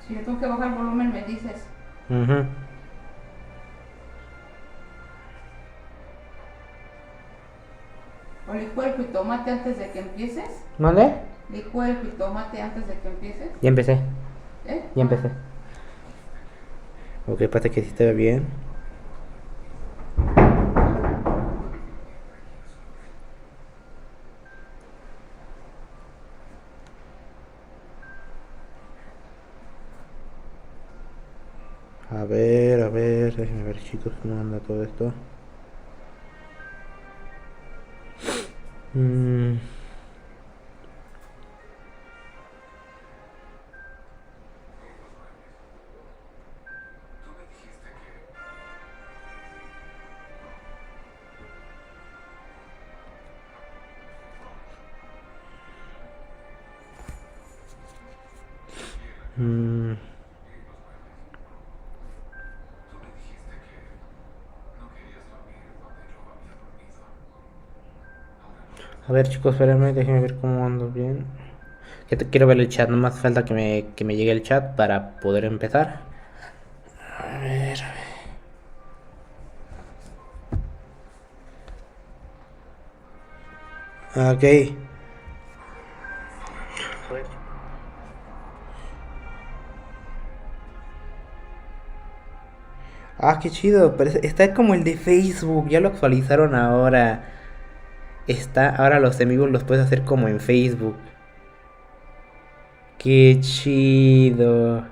Si yo tengo que bajar el volumen, me dices. ¿O licúa el jitomate antes de que empieces? ¿Dónde? ¿Licúa el jitomate antes de que empieces? Ya empecé. Ya Ah. empecé. Ok, espérate que sí te ve bien. A ver, déjenme ver chicos cómo anda todo esto. Mm. Mm. A ver chicos, espérenme, déjenme ver cómo ando bien. Quiero ver el chat, no más falta que me llegue el chat para poder empezar. A ver, a ver. Ok. Ah, qué chido, está como el de Facebook, ya lo actualizaron ahora. Ahora los amigos los puedes hacer como en Facebook. Qué chido.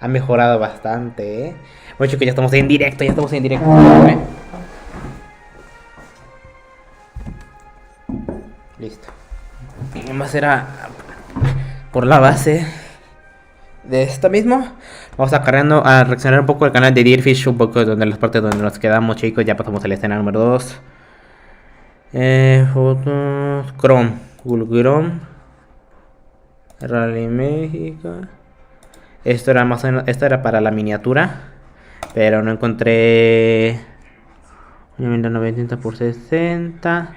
Ha mejorado bastante, ¿eh? Bueno, chicos, ya estamos en directo, ya estamos en directo. Listo. Y más era por la base de esto mismo. Vamos a reaccionar un poco al canal de DIRTFISH, un poco donde las partes donde nos quedamos, chicos. Ya pasamos a la escena número 2. Fotos. Chrome. Google Chrome. Rally México. Esto era para la miniatura. Pero no encontré. 90 por 60.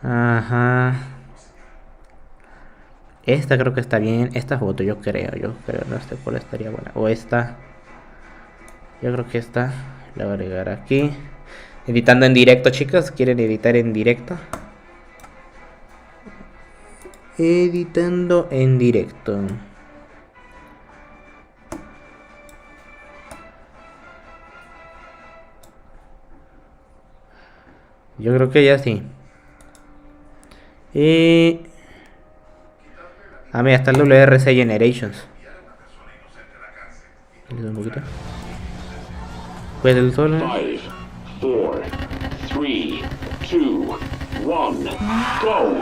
Ajá. Esta creo que está bien. Esta foto yo creo. No sé cuál estaría buena. O esta. Yo creo que esta. La voy a agregar aquí. Editando en directo, chicos. ¿Quieren editar en directo? Editando en directo. Yo creo que ya sí. Y... mira, está el WRC Generations. Un poquito. Pues el sol. 5, 4, 3, 2, 1, go!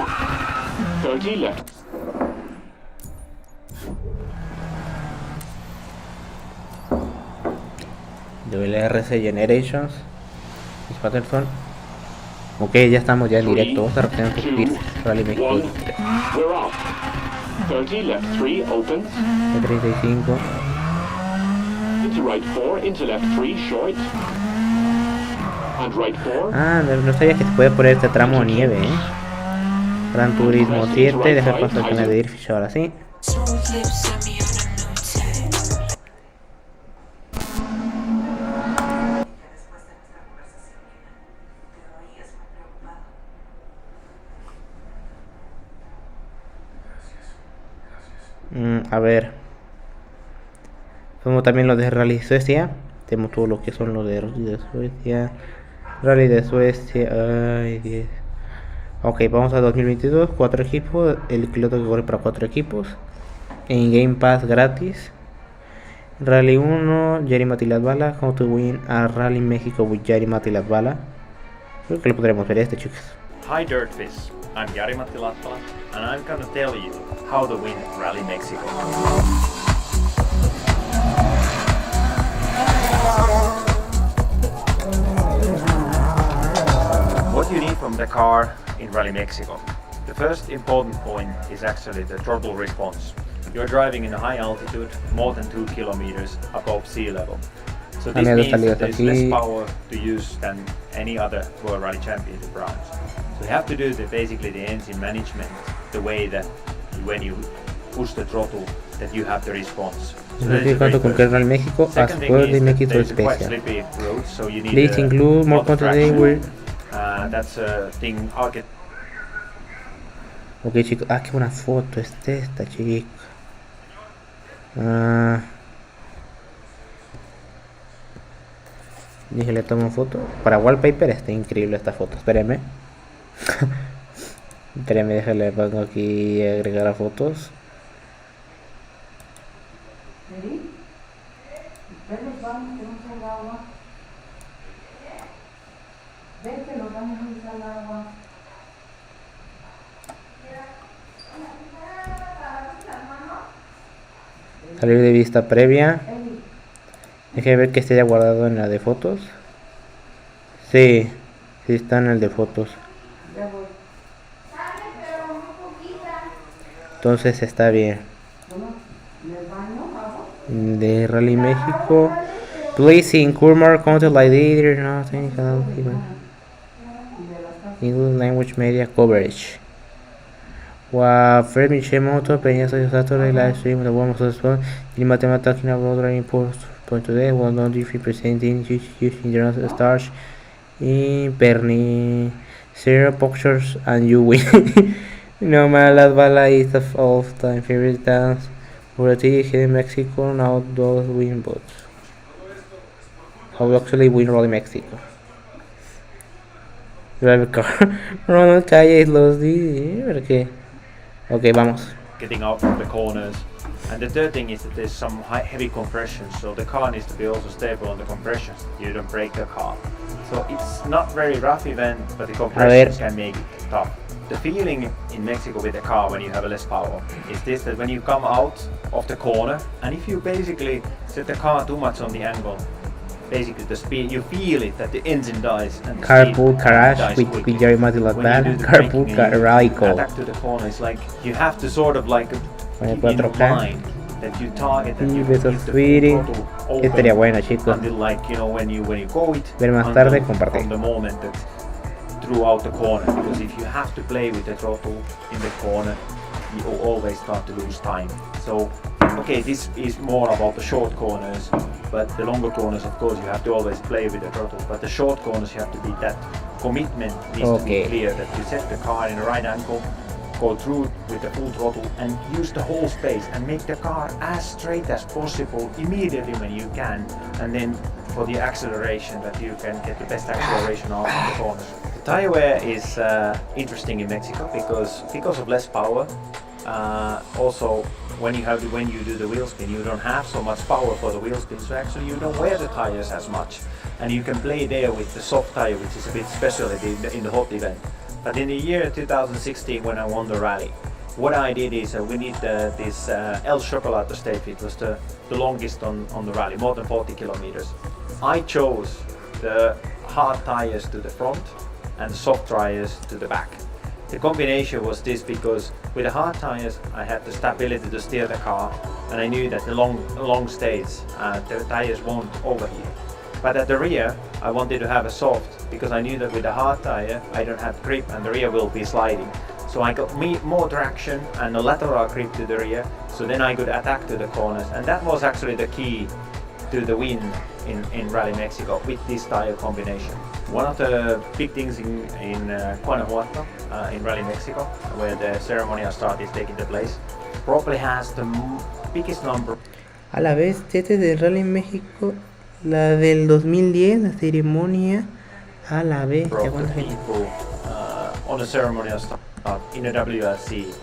30 left. WRC Generations. Patterson. Ok, ya estamos ya en directo. Vamos a reaccionar a Rally México. We're off. 30 left 3 opens. 35. Into right 4, into left 3 short. And right 4. No sabía que se puede poner este tramo nieve, Gran Turismo 7, deja pasar el canal de DIRTFISH ahora sí. A ver. Como también lo de Rally Suecia. Tenemos todo lo que son los de Rally de Suecia. Rally de Suecia. Ay, 10. Ok, vamos a 2022. 4 equipos. El piloto que corre para 4 equipos. En Game Pass gratis. Rally 1. Jerry Matilatbala. How to win a Rally México with Jerry Matilatbala. Creo que lo podremos ver chicos. Hi DIRTFISH, I'm Jari Latvala and I'm gonna tell you how to win Rally Mexico. What you need from the car in Rally Mexico. The first important point is actually the throttle response. You're driving in a high altitude, more than 2 kilometers above sea level. So this means that there's less power to use than any other World Rally Championship rounds. So you have to do basically the engine management the way that when you push the throttle that you have the response. So No that is estoy a very cuánto con first que thing. Real México as Second thing well is they that make it so there's quite special. slippy roads, so you need Please include more lot of content today. traction. That's a thing I'll get. Ok chicos, qué buena foto es esta chicos. Dije le tomo foto. Para wallpaper está increíble esta foto. Espérenme. Espérenme, déjale pongo aquí agregar a fotos. ¿Sí? Ve los baños que no sale agua. Ve que los baños no sale agua. Salir de vista previa. Eli, Déjeme ver que esté ya guardado en la de fotos. Sí, sí está en el de fotos. ya voy. Entonces está bien. Bueno, ¿les baño agua? De Rally México. Please include more content like this. No, technical English language media coverage. Wow, Fred Michel Moto, Peña Saturday live stream, the one was well. In mathematics, talking about driving point today, well, not if you presenting using the stars in Perni, zero pictures, and you win. No man, Las Bala is the all-time favorite dance. Already here in Mexico, now those win boats. I will actually win Rally Mexico. Drive a car. Ronald Calles los di. ¿Por qué? Ok, vamos. Getting out from the corners. And the third thing is that there's some heavy compression, so the car needs to be also stable on the compression. You don't break the car. So it's not very rough event, but the compression can make it tough. The feeling in Mexico with the car when you have less power is this, that when you come out of the corner, and if you basically set the car too much on the angle, basically the speed, you feel it that the engine dies and the Carpool speed crash dies with quickly. Jerry Mati like When that. you do the Carpool braking and you rally call. attack to the corner, it's like you have to sort of like keep in 4K. mind that you target and Y you besos keep the Tweety. full throttle open Estaría bueno, chicos. until, like, you know, when you go it Ver más until tarde, compartir. from the moment that throughout the corner, because if you have to play with the throttle in the corner, you always start to lose time. So okay, this is more about the short corners, but the longer corners, of course, you have to always play with the throttle, but the short corners you have to be, that commitment needs to be clear, that you set the car in the right angle, go through with the full throttle and use the whole space and make the car as straight as possible immediately when you can, and then for the acceleration, that you can get the best acceleration out of the corners. The tire wear is interesting in Mexico because of less power. Also, when you do the wheel spin, you don't have so much power for the wheel spin, so actually you don't wear the tires as much, and you can play there with the soft tire, which is a bit specialty in the hot event. But in the year 2016, when I won the rally, what I did is we need this El Chocolate stage. It was the longest on the rally, more than 40 kilometers. I chose the hard tires to the front and soft tires to the back. The combination was this because with the hard tires I had the stability to steer the car, and I knew that the long stage the tires won't overheat. But at the rear I wanted to have a soft, because I knew that with the hard tire I don't have grip and the rear will be sliding. So I got more traction and a lateral grip to the rear, so then I could attack to the corners, and that was actually the key to the win in Rally Mexico with this tire combination. One of the big things in Guanajuato, in Rally Mexico, where the ceremonial start is taking place, probably has the biggest number. A la vez, este del Rally México, la del 2010, la ceremonia, a la vez. Of the people on a ceremonial start in a WRC.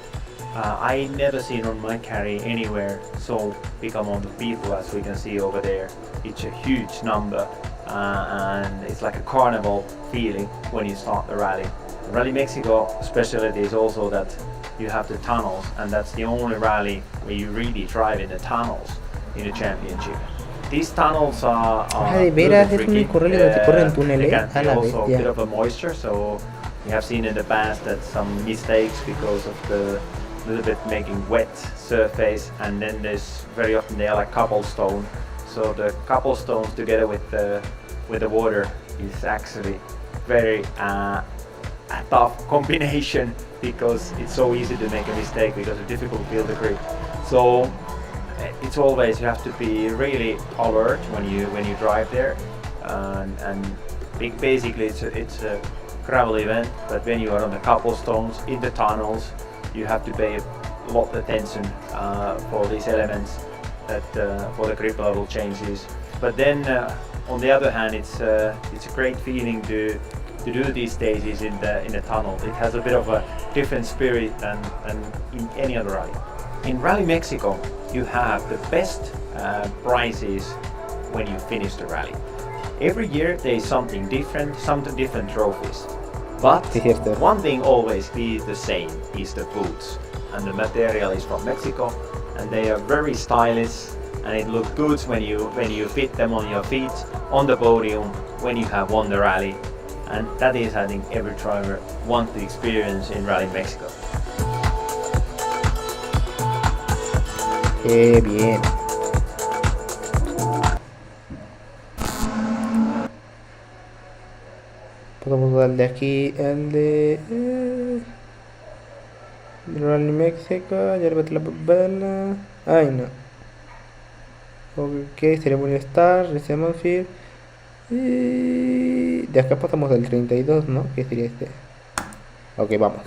I never seen on my carry anywhere so big amount of people as we can see over there. It's a huge number, and it's like a carnival feeling when you start the rally. Rally Mexico specialty is also that you have the tunnels, and that's the only rally where you really drive in the tunnels in the championship. These tunnels are de veras, es un tricky. correo donde se corren They túneles, can a be la also a bestia. bit of a moisture, so we have seen in the past that some mistakes because of the little bit making wet surface, and then there's very often they are like cobblestone. So the cobblestones together with the water is actually very a tough combination, because it's so easy to make a mistake because it's difficult to feel the grip. So it's always, you have to be really alert when you drive there, and basically it's a gravel event, but when you are on the cobblestones, in the tunnels, you have to pay a lot of attention for these elements, that for the grip level changes. But then on the other hand, it's a great feeling to do these stages in the tunnel. It has a bit of a different spirit than in any other rally. In Rally Mexico, you have the best prizes when you finish the rally. Every year there is something different trophies. But one thing always be the same is the boots. And the material is from Mexico, and they are very stylish, and it looks good when you fit them on your feet on the podium when you have won the rally. And that is, I think, every driver wants to experience in Rally Mexico. Qué bien. Podemos darle aquí al de Rally México. Ya le la bala. Ay, no. Ok, ceremonia Star, Reaccionando. Y de acá pasamos al 32, ¿no? ¿Qué sería este? Ok, vamos.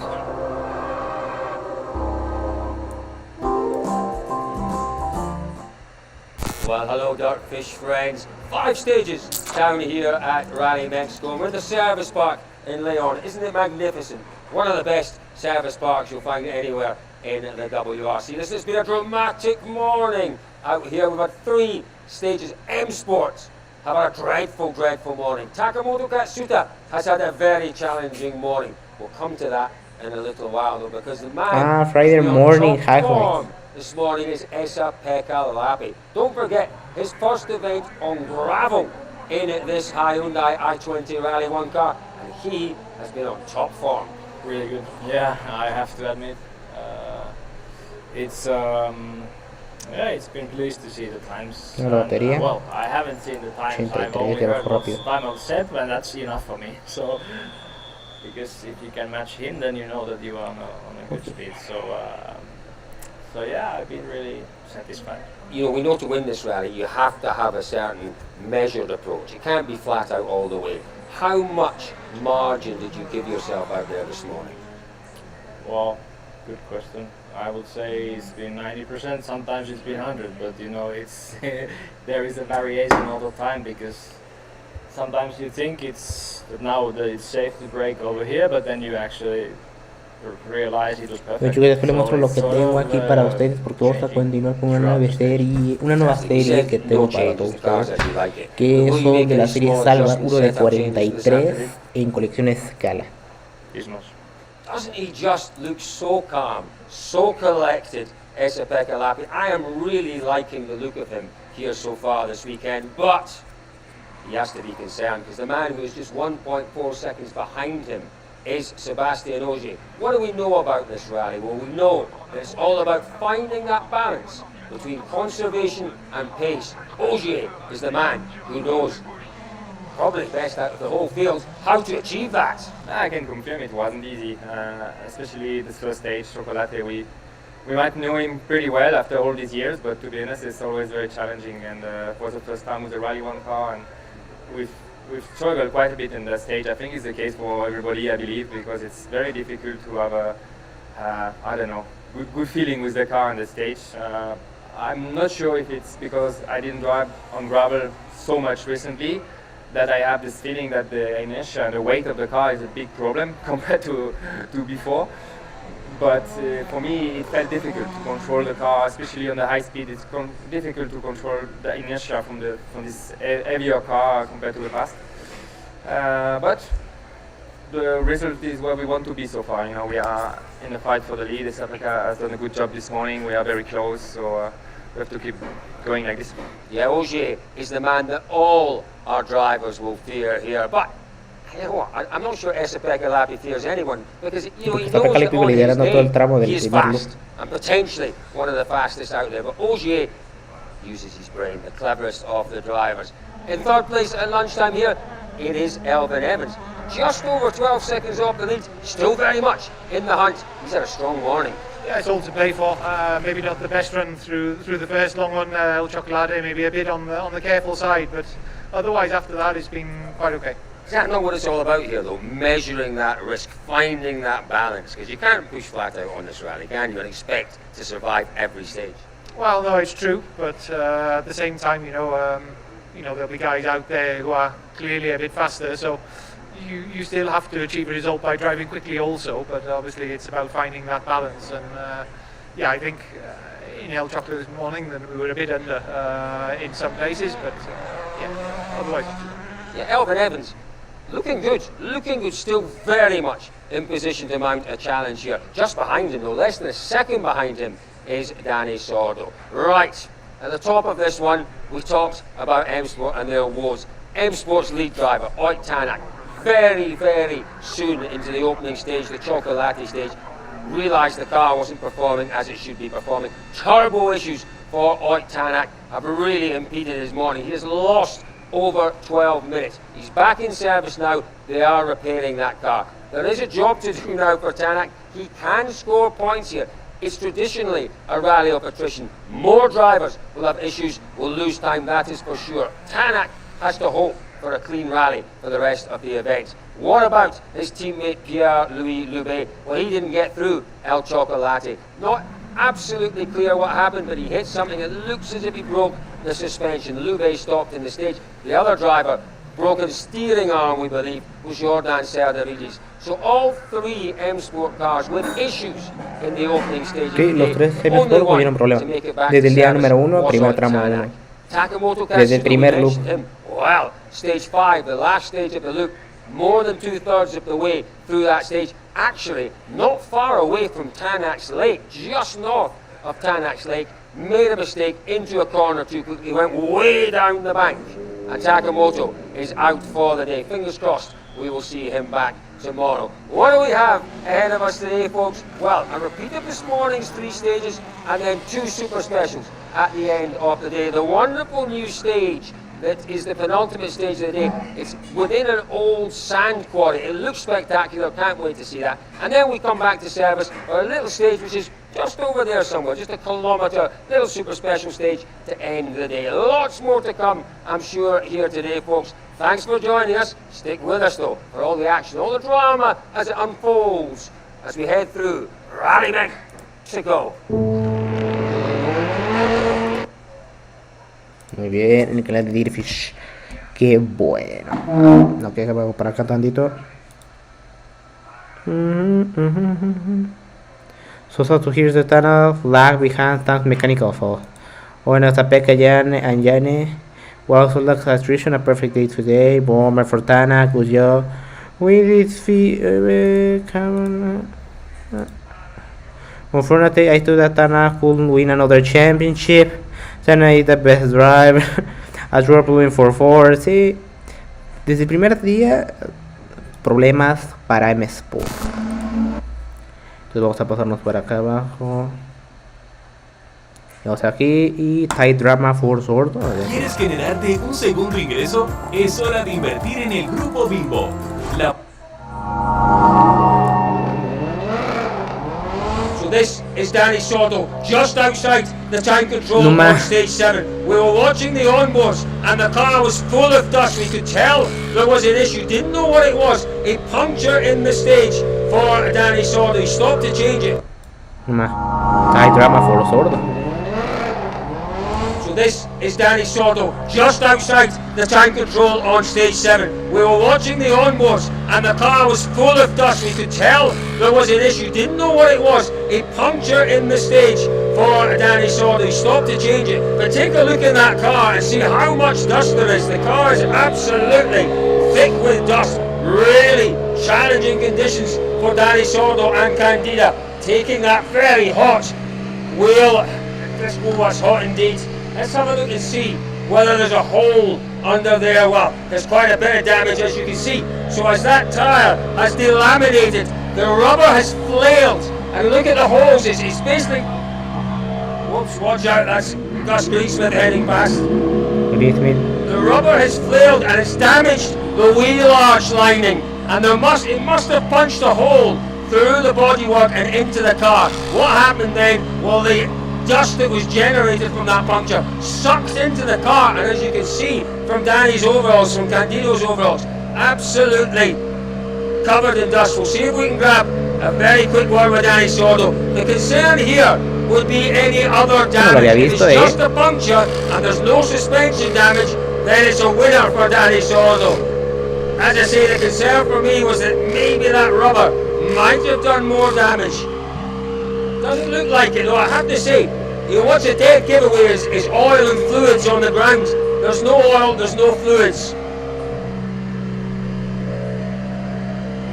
Well, hello DIRTFISH friends. 5 stages down here at Rally Mexico. We're at the service park in Leon. Isn't it magnificent? One of the best service parks you'll find anywhere in the WRC. This has been a dramatic morning out here. We've had 3 stages. M Sports have had a dreadful, dreadful morning. Takamoto Katsuta has had a very challenging morning. We'll come to that in a little while though, because the man Friday morning highlights. this morning is Esa-Pekka Lappi. Don't forget his first event on gravel in this Hyundai i20 Rally 1 car, and he has been on top form. Really good. Yeah, I have to admit, it's been pleased to see the times. Well, I haven't seen the times. I've only heard what's time on set, and that's enough for me. So, because if you can match him, then you know that you are on a good speed. So yeah, I've been really satisfied. You know, we know to win this rally, you have to have a certain measured approach. You can't be flat out all the way. How much margin did you give yourself out there this morning? Well, good question. I would say it's been 90%, sometimes it's been 100, but you know, it's there is a variation all the time, because sometimes you think it's safe to brake over here, but then you actually realize it was perfect. Bueno, chicos, después les muestro lo que tengo aquí para ustedes, porque vamos a continuar con una nueva serie que tengo para todos ustedes, que son de la serie Salva, uno de 43 en colección escala. Doesn't he just look so calm, so collected, Esa-Pekka Lappi? I am really liking the look of him here so far this weekend, but he has to be concerned, because the man who is just 1.4 seconds behind him is Sebastian Ogier. What do we know about this rally? Well, we know that it's all about finding that balance between conservation and pace. Ogier is the man who knows, probably best out of the whole field, how to achieve that. I can confirm it wasn't easy, especially this first stage, Chocolate. We might know him pretty well after all these years, but to be honest, it's always very challenging, and it was the first time with the Rally 1 car, and we've struggled quite a bit in that stage. I think it's the case for everybody, I believe, because it's very difficult to have a, good feeling with the car on the stage. I'm not sure if it's because I didn't drive on gravel so much recently that I have this feeling that the inertia and the weight of the car is a big problem compared to before. But for me, it felt difficult to control the car, especially on the high speed. It's difficult to control the inertia from this heavier car compared to the past. But the result is where we want to be so far. You know, we are in the fight for the lead. Esa-Pekka has done a good job this morning. We are very close, so we have to keep going like this. Yeah, Ogier is the man that all our drivers will fear here. But you know what? I'm not sure Esa-Pekka Lappi fears anyone, because he knows that on his day he is fast and potentially one of the fastest out there. But Ogier uses his brain, the cleverest of the drivers. In third place at lunchtime here, it is Elvin Evans. just over 12 seconds off the lead, still very much in the hunt. He's had a strong morning. Yeah, it's all to play for. Maybe not the best run through the first long one, El Chocolate, maybe a bit on the careful side, but otherwise after that it's been quite okay. Is that not what it's all about here, though? Measuring that risk, finding that balance, because you can't push flat out on this rally, can you, and expect to survive every stage? Well, no, it's true, but at the same time, there'll be guys out there who are clearly a bit faster, so you still have to achieve a result by driving quickly also, but obviously it's about finding that balance. And I think in El Chocolate this morning then we were a bit under in some places, but otherwise. Yeah, Elvin Evans, looking good, still very much in position to mount a challenge here. Just behind him, though, less than a second behind him, is Danny Sordo. Right, at the top of this one, we talked about M Sport and their woes. M Sport's lead driver, Oyt Tanak, very, very soon into the opening stage, the Chocolate stage, realised the car wasn't performing as it should be performing. Turbo issues for Oyt Tanak have really impeded his morning. He has lost over 12 minutes. He's back in service now. They are repairing that car. There is a job to do now for Tanak. He can score points here. It's traditionally a rally of attrition. More drivers will have issues, will lose time, that is for sure. Tanak has to hope for a clean rally for the rest of the event. What about his teammate Pierre-Louis Loubet? Well, he didn't get through El Chocolate. Not absolutely clear what happened, but he hit something that looks as if he broke the suspension. Loubet stopped in the stage. The other driver, broken steering arm, we believe, was Jordan Serdaridis. So all three M Sport cars with issues in the opening stage. Sí, los tres M Sport tuvieron problemas. Desde el día número 1, primer tramo 1. Desde el primer loop. Well, stage 5, the last stage of the loop, more than 2/3 of the way through that stage. Actually, not far away from Tanak's Lake, just north of Tanak's Lake, made a mistake into a corner too quickly, went way down the bank. And Takamoto is out for the day. Fingers crossed we will see him back tomorrow. What do we have ahead of us today, folks? Well, a repeat of this morning's 3 stages and then 2 super specials at the end of the day. The wonderful new stage that is the penultimate stage of the day. It's within an old sand quarry. It looks spectacular, can't wait to see that. And then we come back to service for a little stage which is just over there somewhere, just a kilometre, little super special stage to end the day. Lots more to come, I'm sure, here today, folks. Thanks for joining us. Stick with us, though, for all the action, all the drama as it unfolds as we head through Rally Mexico. Muy bien, en el canal de DIRTFISH. Qué bueno. No, que vamos para acá tantito. So to here's the tunnel, lag behind tank mechanical fault. Bueno, Zapeka Anjane. Well, so luck attrition, a perfect day today. Bomber for Tana, good job. We did unfortunately, I thought that Tana could win another championship. Tana is the best driver. As we're pulling for 4. Sí, desde el primer día, problemas para M Sport. Entonces vamos a pasarnos por acá abajo. Vamos aquí y Tight Drama for Sordo. ¿Quieres generarte un segundo ingreso? Es hora de invertir en el Grupo Bimbo. This is Danny Sordo, just outside the time control on stage 7. We were watching the onboards and the car was full of dust. We could tell there was an issue, didn't know what it was. A puncture in the stage for Danny Sordo. He stopped to change it. Tight Drama for Sordo. So this is Danny Sordo, just outside the time control on stage 7. We were watching the onboards and the car was full of dust. We could tell there was an issue, didn't know what it was. A puncture in the stage for Danny Sordo. He stopped to change it. But take a look in that car and see how much dust there is. The car is absolutely thick with dust. Really challenging conditions for Danny Sordo and Candida. Taking that very hot wheel. This was hot indeed. Let's have a look and see whether there's a hole under there. Well, there's quite a bit of damage, as you can see. So as that tyre has delaminated, the rubber has flailed. And look at the holes, it's basically... Whoops, watch out, that's Gus Greensmith heading past. The rubber has flailed and it's damaged the wheel arch lining. and it must have punched a hole through the bodywork and into the car. What happened then? Well, the dust that was generated from that puncture sucked into the car, and as you can see from Danny's overalls, from Candido's overalls, absolutely covered in dust. We'll see if we can grab a very quick word with Danny Sordo. The concern here would be any other damage. If it's just a puncture and there's no suspension damage, then it's a winner for Danny Sordo. As I say, the concern for me was that maybe that rubber might have done more damage. Doesn't look like it though, I have to say. You know, what's a dead giveaway is oil and fluids on the ground. There's no oil, there's no fluids.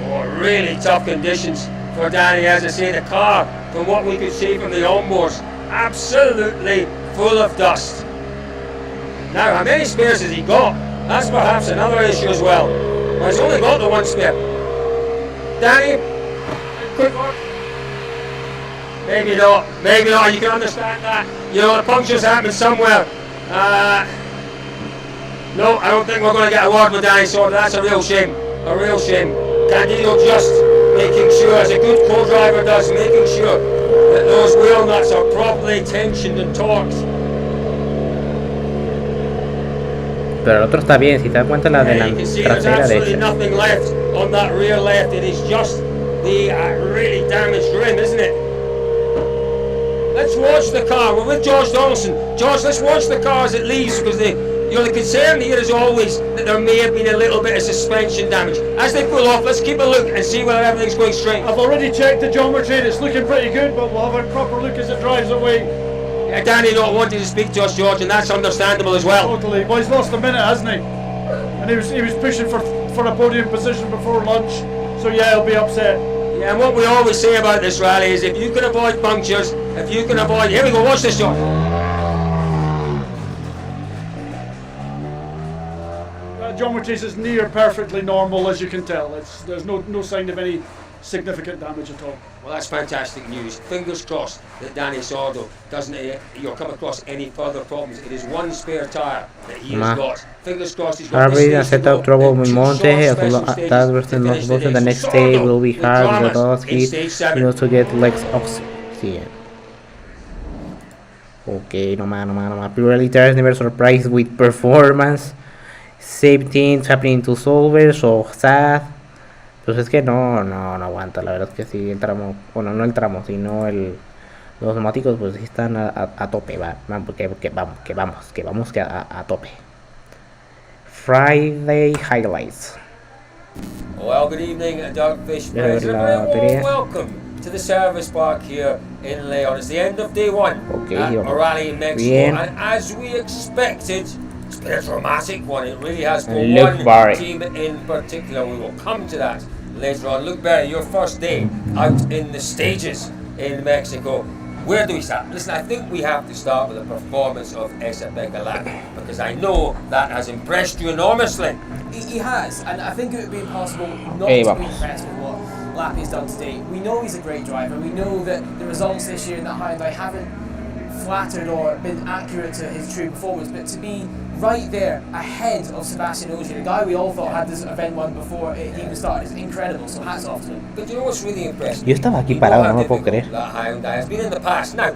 Oh, really tough conditions for Danny. As I say, the car, from what we could see from the onboards, absolutely full of dust. Now, how many spares has he got? That's perhaps another issue as well. Well, he's only got the one spare. Danny, quick one. Maybe not, you can understand that. You know, the puncture's happened somewhere. No, I don't think we're going to get a word with Danny Sordo. That's a real shame, Candido just making sure, as a good co-driver does, making sure that those wheel nuts are properly tensioned and torqued. Pero el otro está bien, si te das cuenta la trasera derecha. Nothing left on that rear left. It is just the really damaged rim, isn't it? Let's watch the car. We're with George Donaldson. George, let's watch the car as it leaves, because the concern here is always that there may have been a little bit of suspension damage. As they pull off, let's keep a look and see whether everything's going straight. I've already checked the geometry and it's looking pretty good, but we'll have a proper look as it drives away. Danny not wanting to speak to us, George, and that's understandable as well. Totally. Well, he's lost a minute, hasn't he? And he was pushing for a podium position before lunch, so yeah, he'll be upset. Yeah, and what we always say about this rally is if you can avoid punctures, if you can avoid... Here we go, watch this, George. Geometry is near perfectly normal, as you can tell. There's no sign of any significant damage at all. Well, that's fantastic news. Fingers crossed that Danny Sordo doesn't come across any further problems. It is one spare tyre that he has got. Fingers crossed he's got this set up trouble with Monte, that versus not both. The next day will be hard with us. He needs to get legs oxygen. Okay, no más. Pirelli tires never surprised with performance. Same things happening to Solver, so sad. Pues es que no aguanta, la verdad es que sí, el tramo, bueno, no el tramo, sino los neumáticos pues sí están a tope, vamos a tope. Friday highlights. Well, good evening, DIRTFISH friends. Welcome to the service park here in Leon. It's the end of day one at a rally in Mexico, and as we expected, it's been a dramatic one. It really has. For one team in particular, we will come to that later on. Luke Berry, your first day out in the stages in Mexico. Where do we start? Listen, I think we have to start with the performance of Esa-Pekka Lappi, because I know that has impressed you enormously. He has, and I think it would be impossible not to be impressed with what Lappi's done today. We know he's a great driver. We know that the results this year in that Hyundai haven't flattered or been accurate to his true performance, but to be right there ahead of Sebastian Ogier, the guy we all thought had this event won before it even started, is incredible, so hats off to him. But you know what's really impressive? Yo estaba aquí parado, no me puedo creer. That Hyundai has been in the past. Now,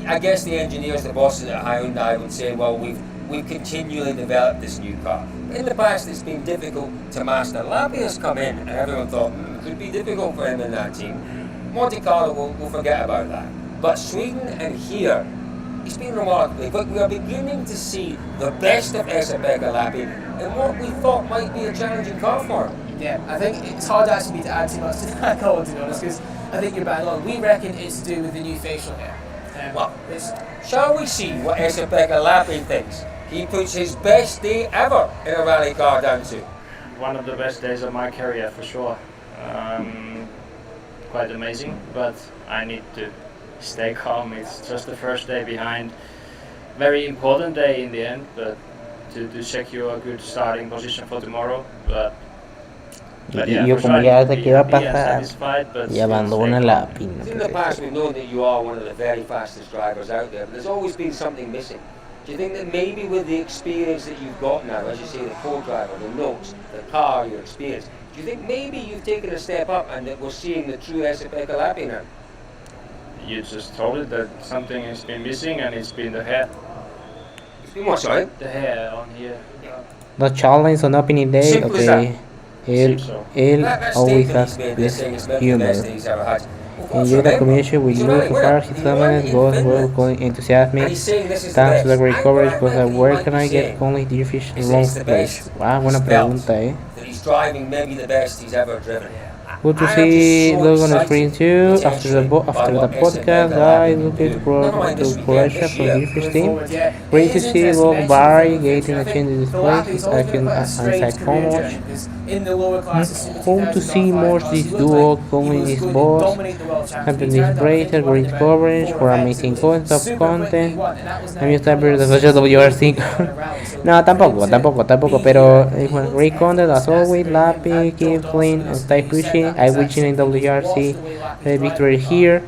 I guess the engineers, the bosses at Hyundai would say, well, we've continually developed this new car. In the past, it's been difficult to master. Lappi has come in, and everyone thought, it could be difficult for him in that team. Monte Carlo, we'll forget about that. But Sweden and here, it's been remarkable, but we are beginning to see the best of Esa-Pekka Lappi in what we thought might be a challenging car for him. Yeah, I think it's hard actually to add too much to that call, to be honest, because I think you're bang on. We reckon it's to do with the new facial hair. Well, shall we see what Esa-Pekka Lappi thinks he puts his best day ever in a rally car down to? One of the best days of my career, for sure. Quite amazing, but I need to stay calm. It's just the first day behind. Very important day in the end, but to secure a good starting position for tomorrow. But yeah, yo como ya sé que va a pasar y abandona la pina. In the past we've known that you are one of the very fastest drivers out there, but there's always been something missing. Do you think that maybe with the experience that you've got now, as you say, the co-driver, the notes, the car, your experience, Do you think maybe you've taken a step up and that we're seeing the true Esapekka Lappi now? You just told it that something has been missing, and it's been the hair. It's been what, sorry? The hair on here. No challenge on opening day. Simple as Okay. Él That always statement has he's made, this this thing is maybe the humor. best thing he's ever had. Enjoy the combination with He's you a rally so winner. far. His He won dominance in goes well, Finland. going enthusiastic. And he's saying this is Thanks to the best. great I coverage, quite but reckon he where might can be I get saying only DIRTFISH is long this the place? best? Wow, buena He's felt pregunta, eh. that he's driving maybe the best he's ever driven. Good to I am see just so Logan on the excited, screen too. After potentially, by the what podcast, Esapekka guys, Lappi looking can do. forward Never mind to this weekend, Croatia this from year. DIRTFISH team. Yeah. Great It to is see interesting Log you Barry mentioned the getting a I think chance to display Lappi's his always been icon quite a and strange career psychomoch. journey, because in the lower classes, Super Hope to 2000 see more class, this he looked duo like he coming was his going to boss. dominate the world Happy champions. He this turned out, I greater, think, he won great about coverage 4 for events. amazing It was content, top super quickly content. won, and that was A mí está now pero de coming Flash up WRC. on a rally. So No, tampoco, for him tampoco, to be pero here, he bueno, looks great content as effortless. always. That's Lappy, great. keep clean and stay pushing. I wishing in WRC a victory here.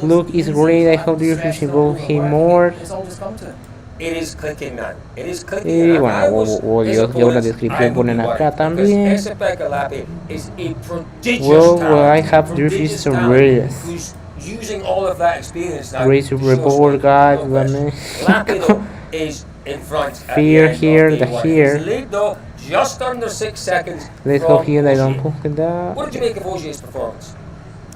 Luke is great. I hope DIRTFISH involve him more. It's all just come to him. It is clicking now. It is clicking. Y And I bueno, was Dios, ya una descripción ponen acá también. Esapekka Lappi is a prodigious Well, talent, I have prodigious DIRTFISH talent, race. who's using all of that experience now. Great to to show us report, what guys. progress. Lappi though is in front. at Fear the end here, of the day one. here. He's lead though, just under 6 seconds. Let's go from here. I Ogier. don't put that. What did you make of Ogier's performance?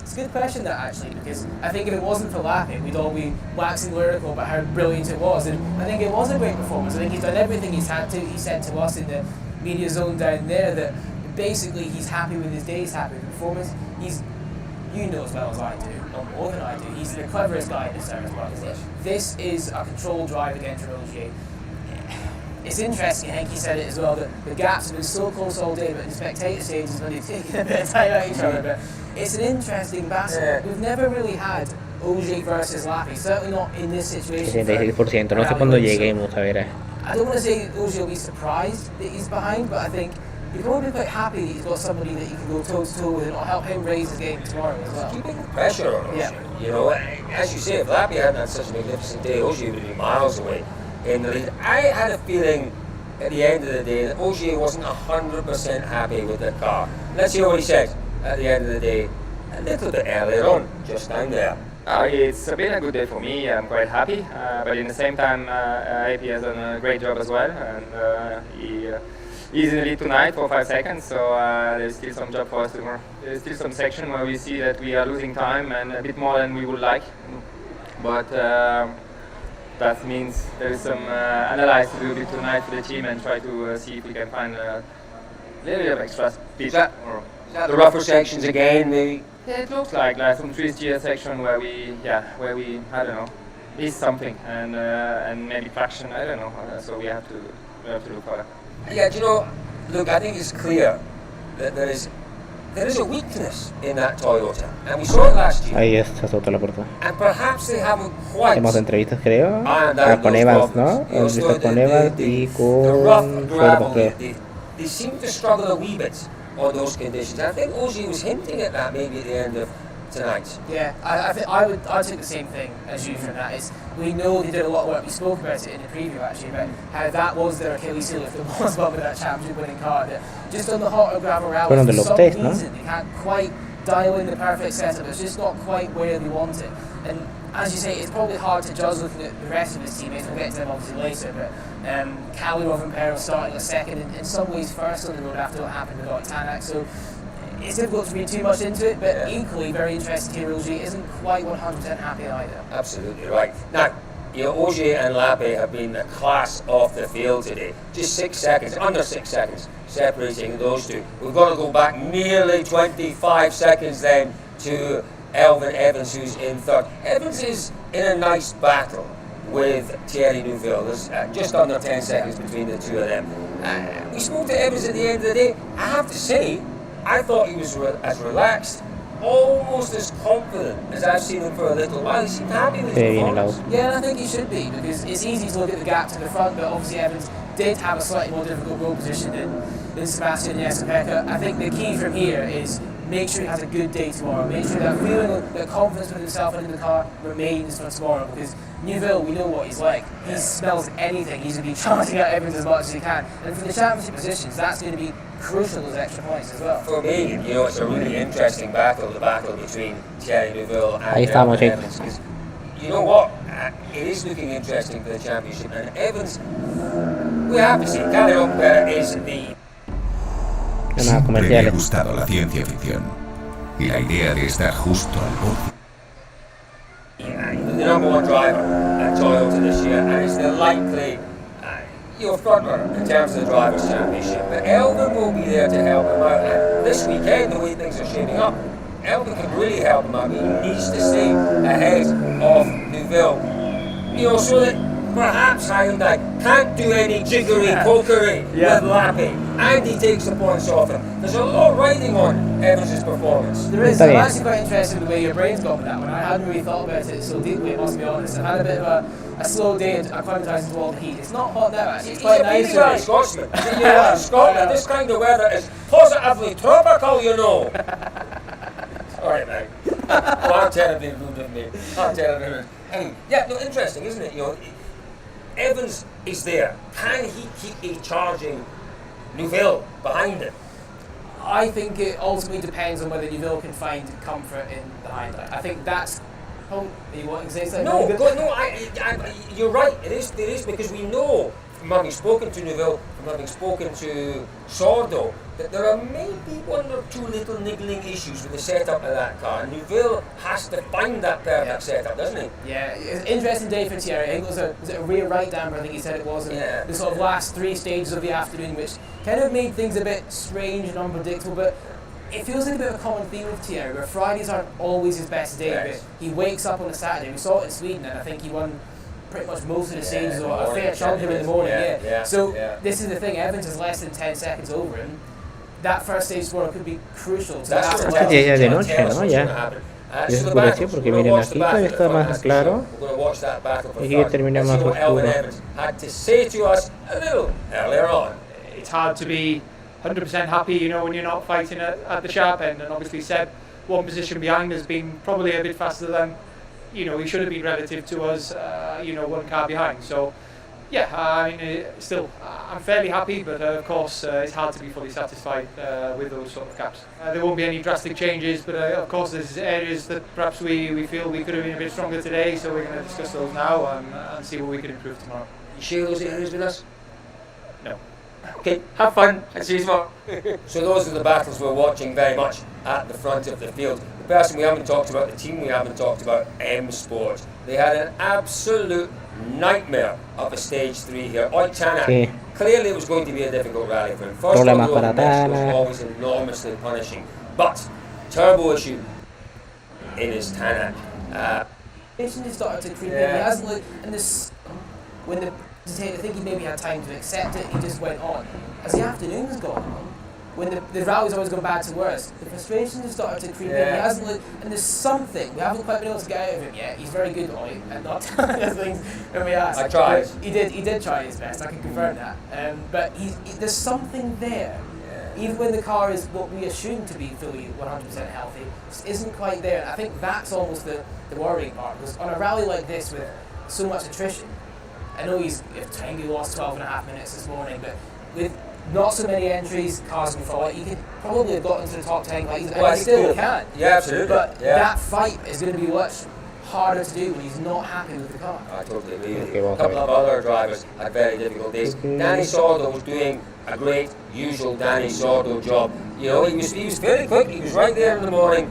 It's a good question, that, actually, because I think if it wasn't for Lappi, we'd all be waxing lyrical about how brilliant it was, and I think it was a great performance. I think he's done everything he's had to. He said to us in the media zone down there that basically he's happy with his day, he's happy with the performance. You know as well as I do, not more than I do, he's the cleverest guy in this service market. This is a controlled drive against Ogier. It's interesting, I think he said it as well, that the gaps have been so close all day, but in spectator stages when they've taken a bit of time out each other. But it's an interesting battle. We've never really had Ogier versus Lappi, certainly not in this situation. 66%. No sé cuándo lleguemos a ver. I don't want to say Ogier will be surprised that he's behind, but I think he'd probably be quite happy that he's got somebody that he can go toe-to-toe with, and it'll help him raise his game tomorrow as well. Keeping the pressure on Ogier. Yeah. You know, as you say, if Lappi hadn't had such a magnificent day, Ogier would be miles away in the lead. I had a feeling at the end of the day that Ogier wasn't 100% happy with the car. Let's hear what he said at the end of the day, a little bit earlier on, just down there. It's been a good day for me. I'm quite happy, but in the same time, AP has done a great job as well, and he's in the lead tonight for 5 seconds. So there's still some job for us tomorrow. There's still some section where we see that we are losing time and a bit more than we would like, but that means there is some analyze to do tonight for the team and try to see if we can find a little bit of extra speed. Is that the rougher sections again, maybe? Yeah, it looks like some 3 section where we I don't know, missed something and maybe traction, I don't know. So we have to look for that. Yeah, do you know, look, I think it's clear that there is a weakness in that Toyota, and we saw it last year. Ahí está, soltó la puerta. And perhaps they haven't quite Hemos entrevistas, creo. ironed out Con those Evans, ¿no? problems. You know, so Entrevistas con Evans y the rough con gravel, Ford, they seem to struggle a wee bit on those conditions. I think Ogier was hinting at that maybe at the end of tonight. Yeah, I take the same thing as you from that. Is we know they did a lot of work. We spoke about it in the preview actually about how that was their Achilles heel if there was one with that championship winning car. That just on the hotter gravel Fueron de rallies, los for some test, ¿no? reason they can't quite dial in the perfect setup. It's just not quite where they want it. And as you say, it's probably hard to judge looking at the rest of his teammates. We'll get to them obviously later, but Kalirov and Peril starting a second, in some ways first on the road after what happened with Tanak. So it's difficult to read too much into it, but equally very interested to hear Ogier isn't quite 100% happy either. Absolutely right. Now, you know, Ogier and Lappi have been the class off the field today. Just 6 seconds, under 6 seconds, separating those two. We've got to go back nearly 25 seconds then to Elvin Evans, who's in third. Evans is in a nice battle with Thierry Neuville. There's just under 10 seconds between the two of them. We spoke to Evans at the end of the day. I have to say, I thought he was as relaxed, almost as confident as I've seen him for a little while. He seemed happy with his performance. Yeah, and I think he should be, because it's easy to look at the gap to the front, but obviously Evans did have a slightly more difficult goal position than Sebastian Esapekka. I think the key from here is make sure he has a good day tomorrow. Make sure that feeling, that confidence with himself and in the car remains for tomorrow. Because Neuville, we know what he's like. He smells anything. He's going to be charging at Evans as much as he can. And for the championship positions, that's going to be crucial, those extra points as well. For me, you know, it's a really interesting battle, the battle between Thierry Neuville Ahí and estamos, chicos. Evans. Because you know what? It is looking interesting for the championship. And Evans, we have to see, Kalle Rosberg is the... Siempre me ha gustado la ciencia ficción y la idea de estar justo al borde. The number one driver at Toyota this year, and it's the likely frontrunner in terms of the Drivers' Championship. But Elvin will be there to help him out, and this weekend, the way things are shaping up, Elvin can really help him out. He needs to stay ahead of Neuville, you know, so that perhaps Hyundai can't do any jiggery-pokery with Lappy, and he takes the points off him. There's a lot riding on Evans' performance. There is. I'm actually quite interested in the way your brain's gone with that one. I hadn't really thought about it so deeply, I must be honest. I've had a bit of a slow day acclimatising to all the heat. It's not hot now, actually. It's quite nice. He's a Scotsman. You know, in Scotland, this kind of weather is positively tropical, you know. Sorry, mate. Oh, I'm terribly rude of me. I'm terribly rude. Yeah, no, interesting, isn't it? You know, Evans is there. Can he keep charging Neuville behind him? I think it ultimately depends on whether Neuville can find comfort in the Hyundai. I think that's... Oh, are you wanting to say something? No, you're right. It is because we know from having spoken to Neuville, from having spoken to Sordo, that there are maybe one or two little niggling issues with the setup of that car. And Neuville has to find that perfect setup, doesn't he? Yeah, it's an interesting day for Thierry. I think it was a rear right damper, I think he said it was, in the sort of last 3 stages of the afternoon, which kind of made things a bit strange and unpredictable, but it feels like a bit of a common theme with Thierry, where Fridays aren't always his best day, but he wakes up on a Saturday. We saw it in Sweden, and I think he won pretty much most of the stages, or a fair chunk of it in the morning. So this is the thing, Evans is less than 10 seconds over him. That first stage score could be crucial to Ya es de noche, ¿no? Ya es oscureció porque miren aquí todavía está más claro y aquí termina más oscuro. It's hard to be 100% happy, you know, when you're not fighting at the sharp end, and obviously Seb, one position behind has been probably a bit faster than, you know, he should have been relative to us, you know, 1 car behind. So yeah, I mean, still, I'm fairly happy, but of course, it's hard to be fully satisfied with those sort of gaps. There won't be any drastic changes, but of course, there's areas that perhaps we feel we could have been a bit stronger today, so we're going to discuss those now and see what we can improve tomorrow. You share those areas with us? No. Okay, have fun and see you tomorrow. So those are the battles we're watching very much at the front of the field. The person we haven't talked about, the team we haven't talked about, M Sports. They had an absolute nightmare of a stage 3 here. Oitana, clearly it was going to be a difficult rally for him. First on the road in Mexico was always enormously punishing, but turbo issue in his Tanak. He started to creep in. He hasn't looked, and this when I think he maybe had time to accept it. He just went on as the afternoon's gone on. When the rally's always gone bad to worse, the frustration has started to creep in. He hasn't looked, and there's something we haven't quite been able to get out of him yet. He's very good on it and not telling us things when we ask. I tried. He did try his best. I can confirm that. But there's something there. Even when the car is what we assume to be fully 100% healthy, just isn't quite there. And I think that's almost the worrying part, because on a rally like this with so much attrition, I know Tanguy lost 12.5 minutes this morning, but with not so many entries, cars in front, he could probably have got into the top 10 quite easily. And he still can. Yeah, absolutely. But that fight is going to be much harder to do when he's not happy with the car. I totally agree with you. A couple of other drivers had very difficult days. Danny Sordo was doing a great, usual Danny Sordo job. You know, he was very quick, he was right there in the morning.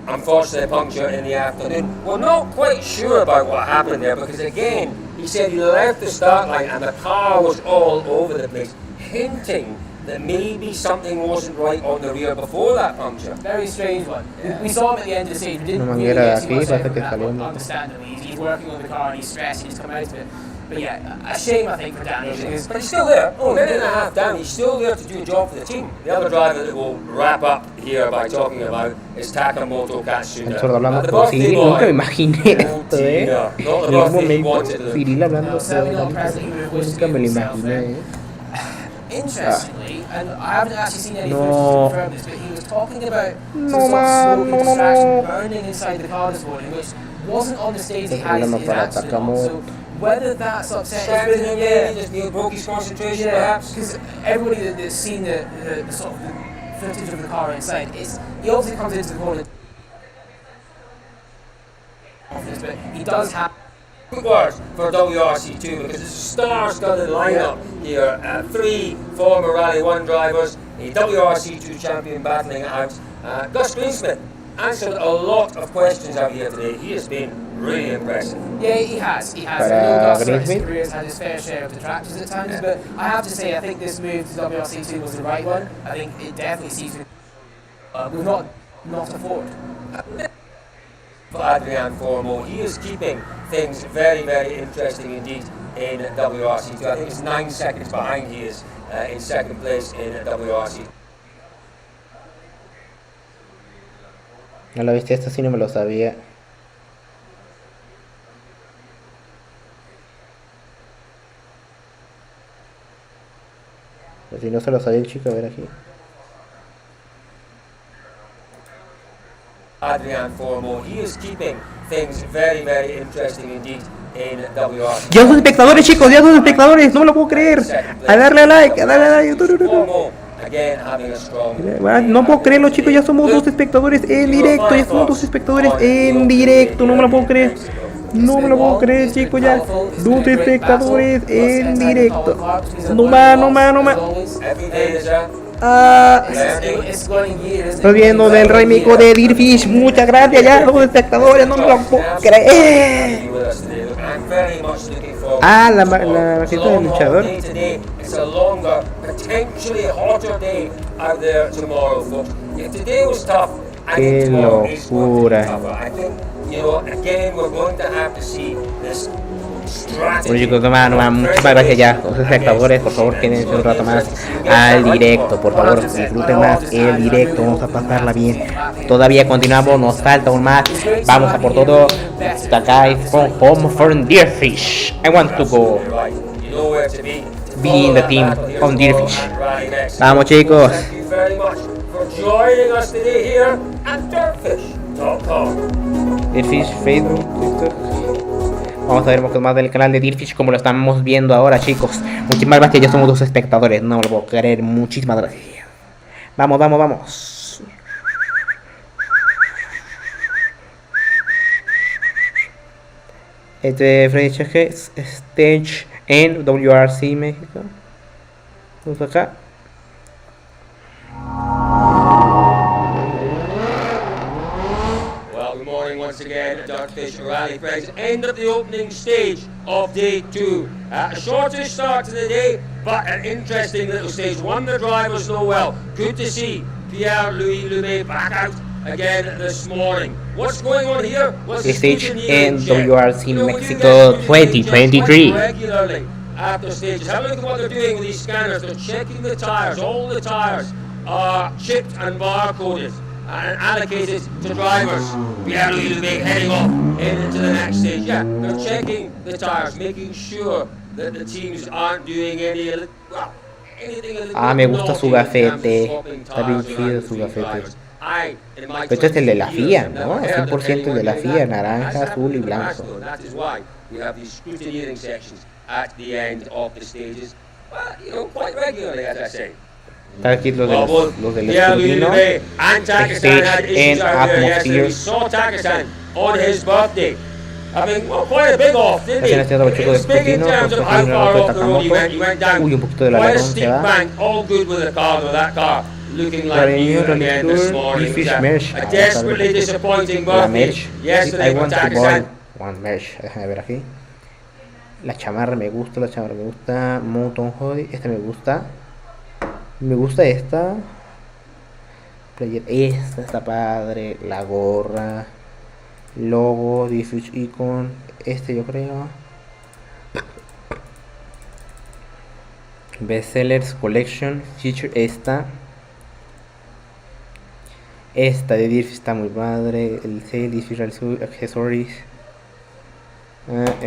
Unfortunately, a puncture in the afternoon. We're not quite sure about what happened there, because again, he said he left the start line and the car was all over the place, hinting that maybe something wasn't right on the rear before that puncture. Very strange one. We saw him at the end of the stage. We didn't really get too much out of that one, understandably. He's working on the car and he's stressed, he's come out of it. But yeah, a shame, I think, for Danny. But he's still there. Oh, minute and a half down, he's still there to do a job for the team. The other driver that we'll wrap up here by talking about is Takamoto Katsuna. Hablando con Cyril, nunca me imaginé esto, En un momento, Cyril hablando con nunca me lo imaginé, Interestingly, and I haven't actually seen any No. footage to confirm this, but he was talking about No, some sort of man, smoke no, and no, distraction no. burning inside the car this morning, which wasn't on the stage he Es had his problema para accident on. Takamoto. So whether that's upset Sharing him, yeah, he just broke his concentration perhaps. because everybody that's seen the sort of the footage of the car inside, he obviously comes into the corner. But he does have Good words for WRC2 because it's a star-studded lineup here. 3 former Rally 1 drivers, a WRC2 champion battling it out. Gus Greensmith answered a lot of questions out here today. He has been really impressive. Yeah, he has. I know Gus throughout his career has had his fair share of detractors at times, but I have to say, I think this move to WRC2 was the right one. I think it definitely sees we've not afford. For Adrian Formo, he is keeping things very, very interesting indeed in WRC2. I think it's 9 seconds behind he is in second place in WRC2. No lo viste, esto sí no me lo sabía. Pues si no se lo sabía el chico, a ver aquí. Adrian Formo, he is keeping things very, very interesting indeed in WRC2. Ya son espectadores, chicos, ya son espectadores, no me lo puedo creer. A darle a like, a darle a like. Formo, again having a strong. No puedo creerlo, chicos, ya somos 2 espectadores en directo, ya somos 2 espectadores en directo, no me lo puedo creer. No me lo puedo creer, chicos, ya 2 espectadores en directo. No más, no más, no más. Estoy viendo del remake de DIRTFISH, muchas gracias, ya 2 espectadores, no me lo puedo creer. Ah, la maqueta del luchador. Qué locura. Bueno, chicos, muchísimas gracias ya, los espectadores, por favor quédense un rato más al directo, por favor disfruten más el directo, vamos a pasarla bien, todavía continuamos, nos falta aún más, vamos a por todo. The guy from home from DIRTFISH, I want to go be in the team on DIRTFISH. Vamos, chicos. DIRTFISH, Facebook, Twitter. Vamos a ver más del canal de DIRTFISH como lo estamos viendo ahora, chicos. Muchísimas gracias, ya somos 2 espectadores, no me lo puedo creer, muchísimas gracias. Vamos, vamos, vamos. Freddy Cheque, Stage en WRC México. Vamos acá. Once again, DIRTFISH Rally friends, end of the opening stage of day 2. A shortish start to the day, but an interesting little stage. One the drivers know well. Good to see Pierre-Louis Lumet back out again this morning. What's going on here? What's the stage in WRC Mexico 2023. Regularly after stages. Have a look at what they're doing with these scanners. They're checking the tires. All the tires are chipped and barcoded and allocated to drivers. Pierre-Louis Lumet heading off into the next stage. Yeah, they're checking the tires, making sure that the teams aren't doing anything. Me gusta su gafete. Está bien chido su gafete. Pero este es el de la FIA, ¿no? 100% el de la FIA, naranja, azul y blanco. Están aquí los del escrutino. Stage en Atmosphere. Hacen este otro chico de escrutino. Uy, un poquito de la ladrón se va. DIRTFISH merch. La merch. I want to buy one merch. Déjame ver aquí. La chamarra me gusta, Mountain Hoodie, esta me gusta. Me gusta esta. Player, esta está padre. La gorra. Logo, DIRTFISH icon. Este yo creo. Bestsellers Collection. Feature esta. Esta de DIRTFISH está muy padre. El sale, DIRTFISH accessories.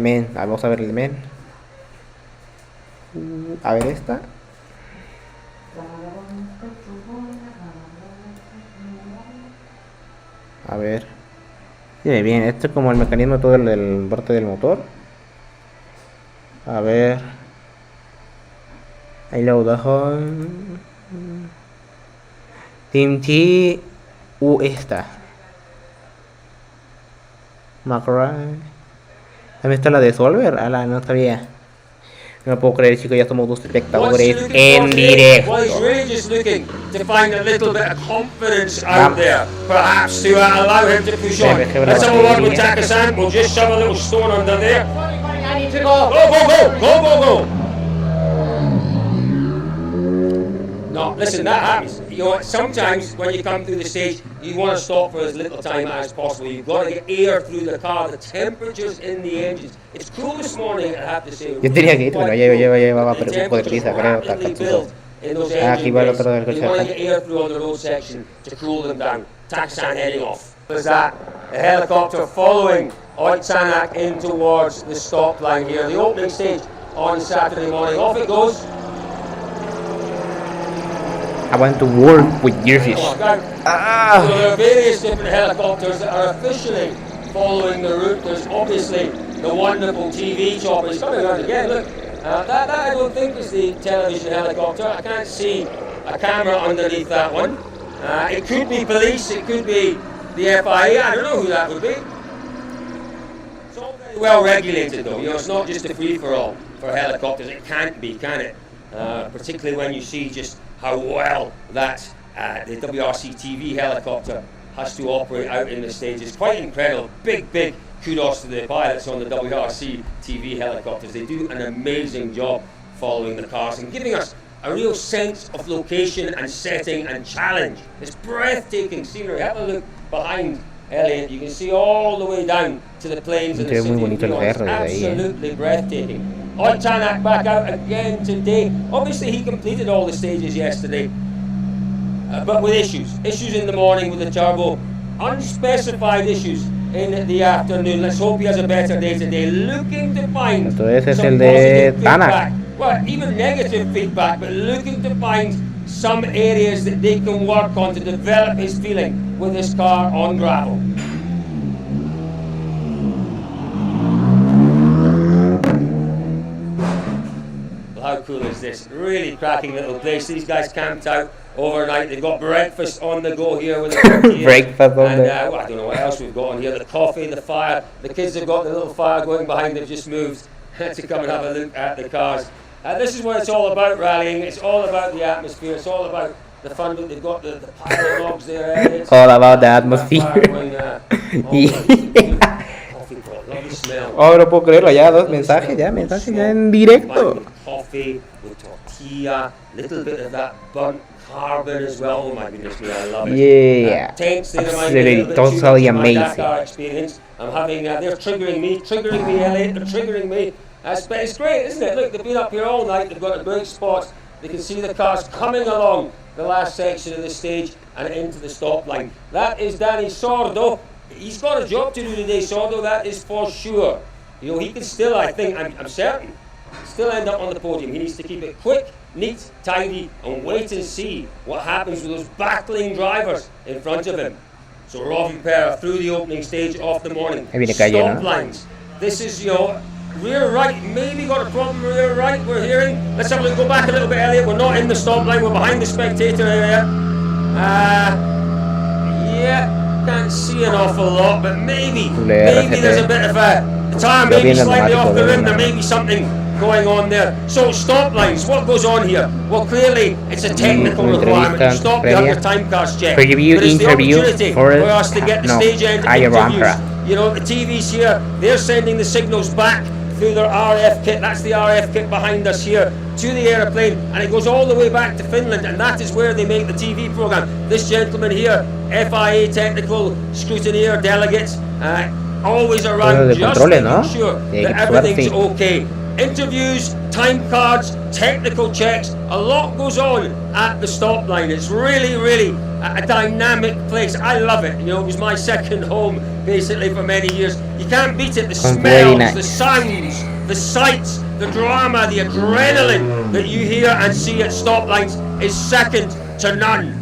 Men, vamos a ver el men. A ver esta. A ver. Sí, bien, esto es como el mecanismo todo el del parte del motor. A ver. Ahí lo dejo. Team T. Esta. McRae. También está la de Solver. No sabía. No puedo creer, chicos, ya somos 2 espectadores en directo. Well, he's really just looking to find a little bit of confidence out there, perhaps to allow him to push on. Let's have a word with Takasan. We'll just shove a little stone under there. I need to go. Go. No, listen, that happens. You know, sometimes when you come through the stage, you want to stop for as little time as possible. You've got to get air through the car, the temperatures in the engines. It's cool this morning, I have to say. Yo tenía que ir, pero llevaba un poco de prisa, creo, Takatsuzo. Aquí va el otro del coche. You want to get air through on the road section to cool them down. Takasan heading off. There's that, a helicopter following Oitsanak in towards the stop line here. The opening stage on Saturday morning. Off it goes. I want to work with DIRTFISH. So there are various different helicopters that are officially following the route. There's obviously the wonderful TV chopper. It's coming out again, look. That I don't think is the television helicopter. I can't see a camera underneath that one. It could be police, it could be the FIA. I don't know who that would be. It's all very well regulated though. You know, it's not just a free-for-all for helicopters. It can't be, can it? Particularly when you see just how well that the WRC TV helicopter has to operate out in the stage. It's quite incredible. Big kudos to the pilots on the WRC TV helicopters. They do an amazing job following the cars and giving us a real sense of location and setting and challenge. It's breathtaking scenery. Have a look behind Elliot. You can see all the way down to the plains and the city. It's absolutely breathtaking. Oitanak back out again today. Obviously he completed all the stages yesterday, but with issues in the morning with the turbo, unspecified issues in the afternoon. Let's hope he has a better day today. Looking to find some positive feedback, well, even negative feedback, but looking to find some areas that they can work on to develop his feeling with this car on gravel. How cool is this? Really cracking little place. These guys camped out overnight. They've got breakfast on the go here with the breakfast on the well, I don't know what else we've got on here. The coffee, the fire. The kids have got the little fire going behind. They've just moved to come and have a look at the cars. This is what it's all about, rallying. It's all about the atmosphere. It's all about the fun. They've got the pilot logs there. It's all about the atmosphere. Oh, no puedo creerlo, ya mensajes ya en directo. Coffee with tortilla, little bit of that burnt carbon as well. Oh my goodness me, I love it. Yeah, absolutely, totally amazing. Experience. I'm having, they're triggering me, Elliot, they're triggering me. But it's great, isn't it? Look, they've been up here all night, they've got a great spots. They can see the cars coming along the last section of the stage and into the stop line. That is Danny Sordo. He's got a job to do today, Sordo, that is for sure. You know, he can still, I think, I'm certain, still end up on the podium. He needs to keep it quick, neat, tidy, and wait and see what happens with those battling drivers in front of him. So Rovanperä through the opening stage of the morning. Stop lines. This is, you know, rear right, maybe got a problem rear right, we're hearing. Let's have a look, go back a little bit, Elliot. We're not in the stop line, we're behind the spectator area. Yeah. Can't see an awful lot, but maybe there's a bit of the tire maybe slightly off the rim. There may be something going on there. So stop lines, what goes on here? Well, clearly it's a technical requirement to stop. You have your time cars checked. But it's the opportunity for us to get the stage end interviews. You know, the TVs here, they're sending the signals back through their RF kit. That's the RF kit behind us here to the aeroplane, and it goes all the way back to Finland, and that is where they make the TV program. This gentleman here, FIA technical scrutineer delegates, always around just making sure that everything's okay. Interviews, time cards, technical checks, a lot goes on at the stop line. It's really a dynamic place. I love it. You know, it was my second home basically for many years. You can't beat it. The smells, the sounds, the sights, the drama, the adrenaline that you hear and see at stop lines is second to none.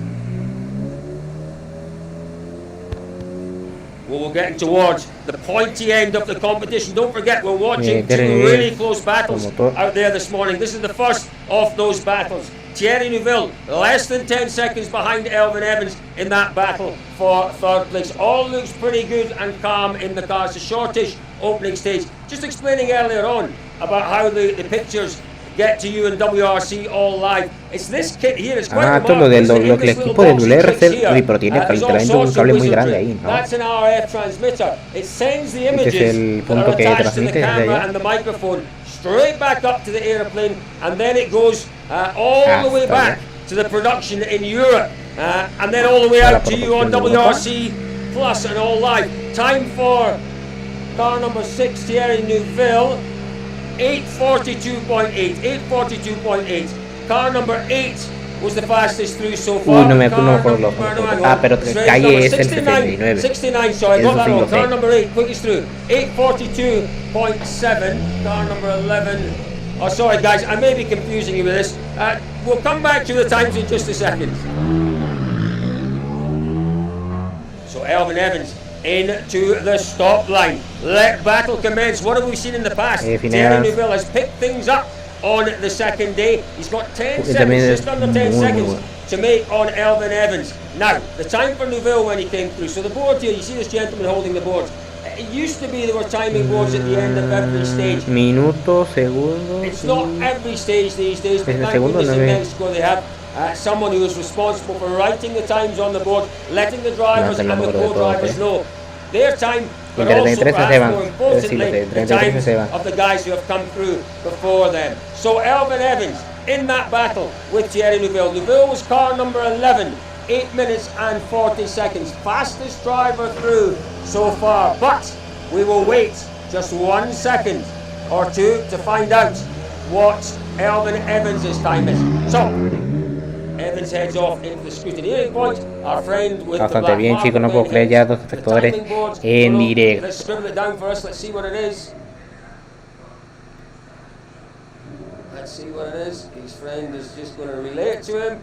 Well, we're getting towards the pointy end of the competition. Don't forget, we're watching two really close battles out there this morning. This is the first of those battles. Thierry Neuville, less than 10 seconds behind Elfyn Evans in that battle for third place. All looks pretty good and calm in the car. It's a shortish opening stage. Just explaining earlier on about how the pictures get to you in WRC all live. It's this kit here. It's quite todo lo del equipo del WRC, pero tiene literalmente un cable muy grande ahí, ¿no? That's an RF transmitter. It sends the Este es images el that punto are que attached to the transmite desde camera allá. and the microphone straight back up to the airplane, and then it goes all the way back to the production in Europe, and then all the way out to you on WRC Plus and all live. Time for car number 6, Thierry Neuville. 8:42.8. 8:42.8. Car number 8 was the fastest through so far. No me acuerdo. Pero el calle es el 69. 69, sorry, I got that wrong. Car number 8, quickest through. 8:42.7. Car number 11. Oh, sorry guys, I may be confusing you with this. We'll come back to the times in just a second. So Elfyn Evans into the stop line. Let battle commence. What have we seen in the past? Thierry Neuville has picked things up on the second day. He's got 10 seconds, just under 10 seconds to make on Elfyn Evans. Now, the time for Neuville when he came through. So the board here, you see this gentleman holding the board. It used to be there were timing boards at the end of every stage. Minuto, segundo. It's not every stage these days, but thank goodness in Mexico they have someone who is responsible for writing the times on the board, letting the drivers and the co-drivers know their time, but also perhaps more importantly the times of the guys who have come through before them. So Elfyn Evans in that battle with Thierry Neuville. Neuville was car number 11, 8 minutes and 40 seconds. Fastest driver through so far, but we will wait just 1 second or two to find out what Elfyn Evans' time is. So Evans heads off into the scrutineering point. Our friend with Bastante bien, chicos, no puedo creer ya dos espectadores en directo. Let's scribble it down for us. Let's see what it is. Let's see what it is. His friend is just going to relay it to him.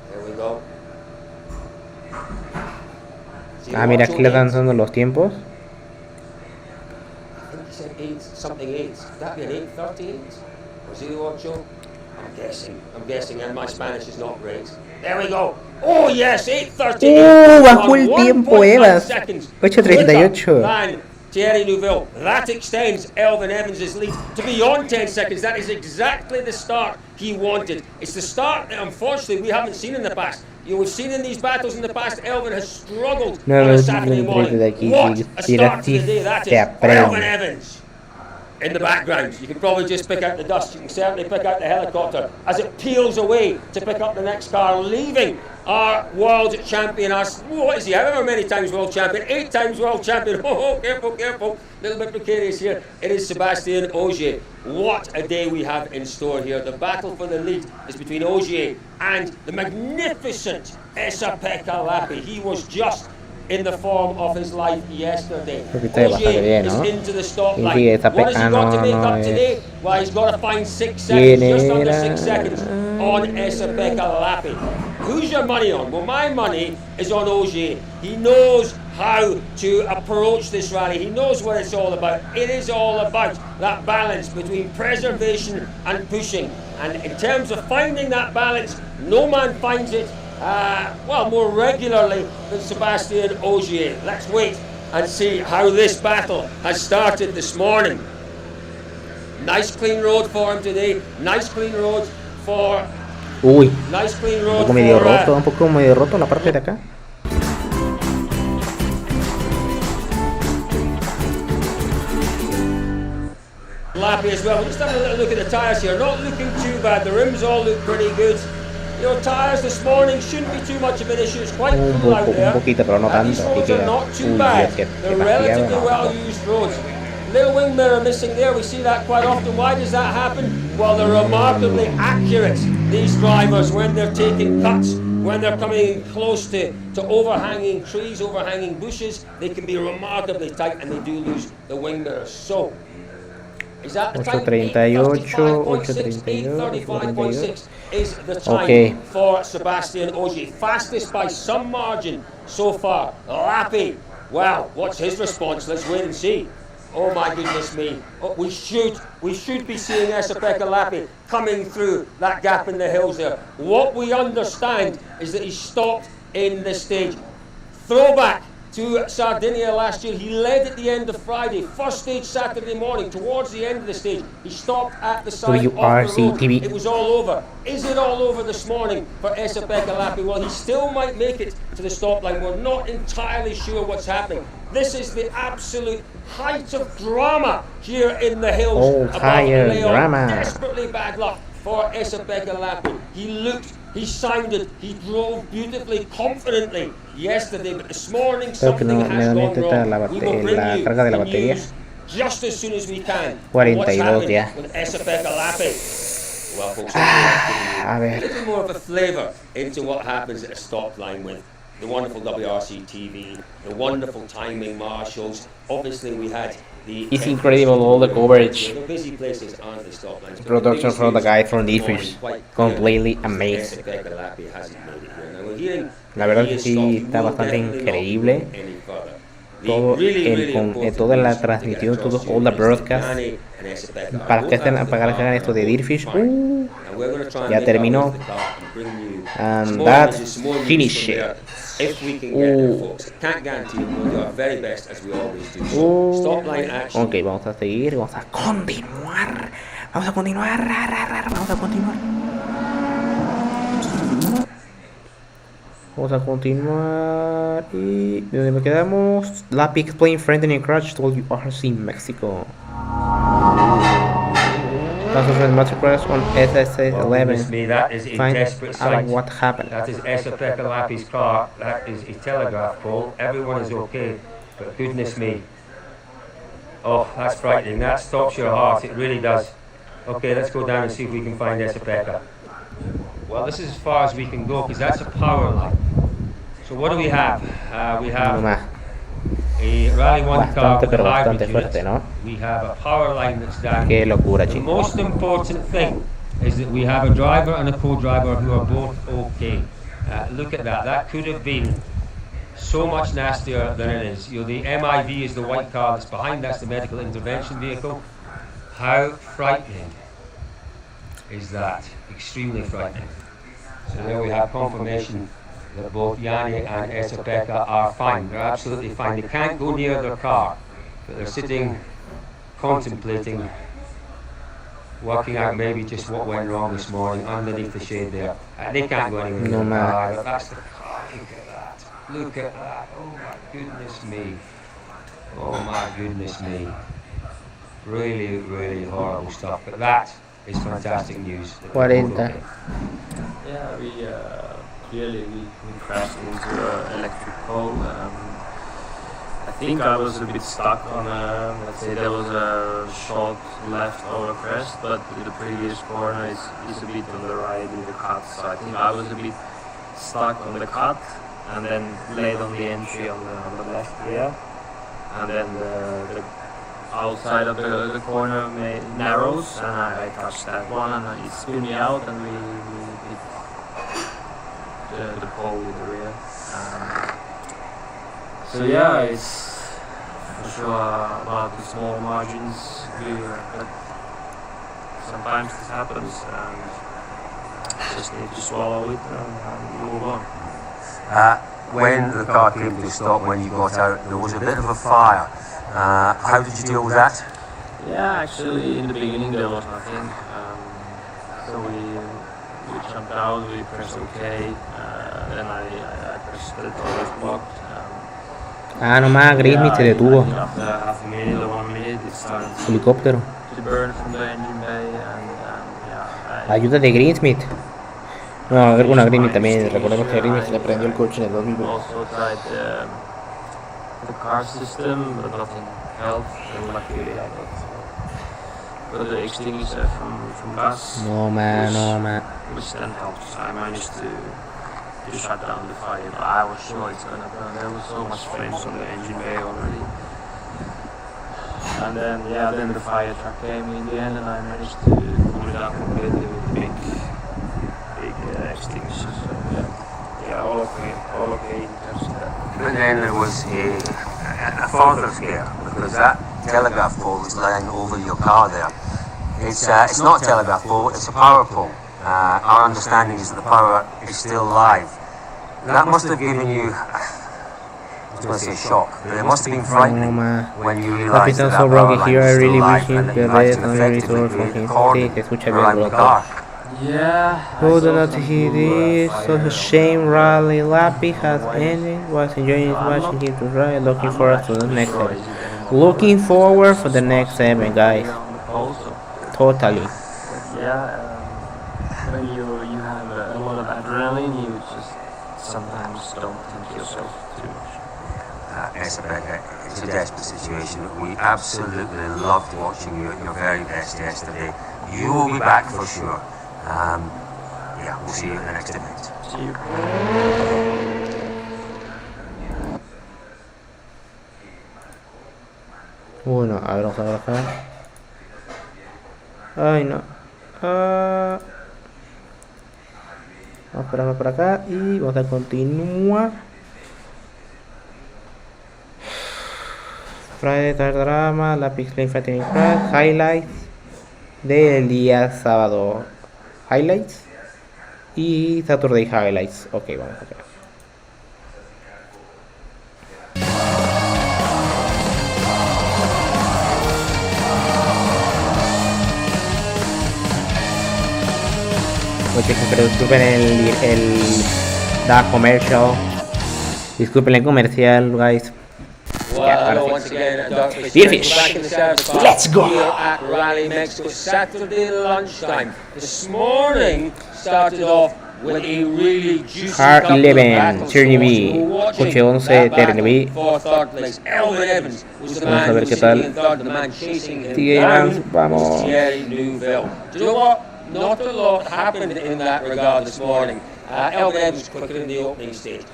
There we go. Mira, aquí le están dando los tiempos. I think he said 8, something 8. Could that be an 8:38? Or 08? I'm guessing, and my Spanish is not great. There we go. Oh yes, 8:38. Bajó el tiempo, Evans. 8:38. Man, Thierry Neuville. That extends Elfyn Evans' lead to beyond 10 seconds. That is exactly the start he wanted. It's the start that unfortunately we haven't seen in the past. We've seen in these battles in the past, Elfyn has struggled on a Saturday morning. What a start to the day that is for Elfyn Evans. In the background, you can probably just pick out the dust. You can certainly pick out the helicopter as it peels away to pick up the next car, leaving our world champion, what is he, however many times world champion, 8 times world champion, careful, a little bit precarious here, it is Sébastien Ogier. What a day we have in store here. The battle for the lead is between Ogier and the magnificent Esa-Pekka Lappi. He was just in the form of his life yesterday. Ogier is into the stop line. What has he got to make up today? Well, he's got to find 6 seconds, just under 6 seconds on Esa-Pekka Lappi. Who's your money on? Well, my money is on Ogier. He knows how to approach this rally. He knows what it's all about. It is all about that balance between preservation and pushing. And in terms of finding that balance, no man finds it more regularly than Sébastien Ogier. Let's wait and see how this battle has started this morning. Nice clean road for him today. Nice clean road for... Nice clean road un poco medio roto la parte de acá. Lappi as well. We're just having a little look at the tyres here. Not looking too bad. The rims all look pretty good. Your tyres this morning shouldn't be too much of an issue. It's quite cool out there. Pero no tanto. These roads are not too bad. They're relatively well used roads. Little wing mirror missing there. We see that quite often. Why does that happen? Well, they're remarkably accurate, these drivers, when they're taking cuts, when they're coming in close to overhanging trees, overhanging bushes. They can be remarkably tight and they do lose the wing mirrors. So, is that the time? 8:35.6 is the time for Sébastien Ogier. Fastest by some margin so far. Lappi Well, what's his response? Let's wait and see. Oh my goodness me. Oh, we should be seeing Esa-Pekka Lappi coming through that gap in the hills there. What we understand is that he stopped in the stage. Throwback to Sardinia last year. He led at the end of Friday. First stage Saturday morning. Towards the end of the stage, he stopped at the side of the road. It was all over. Is it all over this morning for Esa-Pekka Lappi? Well, he still might make it to the stop line. We're not entirely sure what's happening. This is the absolute height of drama here in the hills above Leon. Desperately bad luck for Esa-Pekka Lappi. He looked, he sounded, he drove beautifully, confidently yesterday, but this morning something has gone wrong. We will bring you the news just as soon as we can. What's happening with Esa-Pekka Lappi? Well, folks, a little more of a flavour into what happens at a stop line with the wonderful WRC TV, the wonderful timing marshals. Obviously, we had the. It's incredible all the coverage. The busy places aren't the stop lines. Production from the guy from DIRTFISH. Completely amazing. La verdad que sí está bastante increíble. Todo toda la transmisión, todo all the broadcast. Para que hagan esto de DIRTFISH. Ya terminó. And that's finished. If we can get there, folks. Can't guarantee it, we'll do our very best as we always do. So, stop line action. Ok, vamos a seguir, vamos a continuar. Vamos a continuar. Vamos a continuar. Y de donde me quedamos. Lappi explain frightening crash told you RC Mexico. Master crash on SS11. That is a desperate sight. What happened? That is Esa-Pekka Lappi's car. That is his telegraph pole. Everyone is okay, but goodness me. Oh, that's frightening. That stops your heart. It really does. Okay, let's go down and see if we can find Esa-Pekka. Well, this is as far as we can go because that's a power line. So what do we have? We have a Rally 1 car with a hybrid unit. ¿no? We have a power line that's down. Qué locura, The chicos. most important thing is that we have a driver and a co-driver who are both okay. Look at that. That could have been so much nastier than it is. You know, the MIV is the white car that's behind. That's the medical intervention vehicle. How frightening is that? Extremely frightening. So there we have confirmation that both Yanni and Esa-Pekka are fine. They're absolutely fine. They can't go near their car, but they're sitting, contemplating, working out maybe just what went wrong this morning underneath the shade there. They can't go anywhere near the car. That's the car. Look at that. Look at that. Oh my goodness me. Oh my goodness me. Really, really horrible stuff. But that is fantastic news. 40. Yeah, clearly we crashed into an electric pole. I think I was a bit stuck on let's say there was a short left over crest, but the previous corner is a bit on the right in the cut, so I think I was a bit stuck on the cut and then late on the entry on the left here, and then the outside of the corner narrows and I touched that one and it spun me out and we hit the pole with the rear. So yeah, it's for sure about the small margins, but sometimes this happens and just need to swallow it and move on. When the car came to a stop, when you got out, there was a bit of a fire. How did you deal with that? Yeah, actually in the beginning there was nothing. So we jumped out, we pressed OK, then I pressed the door was blocked. Nomás Grismith se detuvo. After half a minute or 1 minute it started Helicóptero. to burn from the engine bay and yeah. Ayuda de Grismith. No, alguna Grismith también. Recordemos que Grismith se le prendió el coche en el 2020. Also tried the car system, but nothing helped. And luckily I got the extinguisher from gas. No man. Which then helped. I managed to shut down the fire, but I was sure it's gonna burn. There was so much flames on the engine bay already. And then the fire truck came in the end, and I managed to cool it down completely with big extinguisher. So yeah, all okay in terms of that. But then there was a curve here, because that telegraph pole is lying over your car there. It's not a telegraph pole, it's a power pole. Our understanding is that the power is still live. That must have given you, I was going to say shock, but it must have been frightening when you realised that so power broken line here. was I still really live wish him and that the you had best to and effectively resource create from a him. cordon Sí, se escucha bien around the broken. car. Yeah. Who do not see this? So a shame Rally Lappy has ended. Was enjoying watching him to ride. Looking forward to the next event. Looking forward for the next event, guys. Totally. Yeah. When you have a lot of adrenaline, you just sometimes don't think yourself too much. It's a desperate situation. We absolutely loved watching you at your very best yesterday. You will be back for sure. Yeah, we'll see you at the next event. See you. Bueno, a ver, vamos a ver acá. Ay, no. Vamos por acá y vamos a continuar. Friday Drama, la Pixel Infantil Crash, Highlights del día sábado. Highlights y Saturday Highlights. Ok, vamos acá. Oye, pero disculpen el da commercial. Disculpen el comercial, guys. Well, once again, DIRTFISH. back in the service park. Let's go. Here at Rally Mexico, Saturday lunchtime. This morning started off with a really juicy Hard couple of 11, battles. TRNB, So we're watching coche 11, that battle TRNB. for third place. Elvin Evans was the Vamos a man ver who qué was tal. sitting in third, and the man chasing him Sigue down Evans, vamos. was Thierry Neuville. Do you know what? Not a lot happened in that regard this morning. Elvin Evans quicker in the opening stage.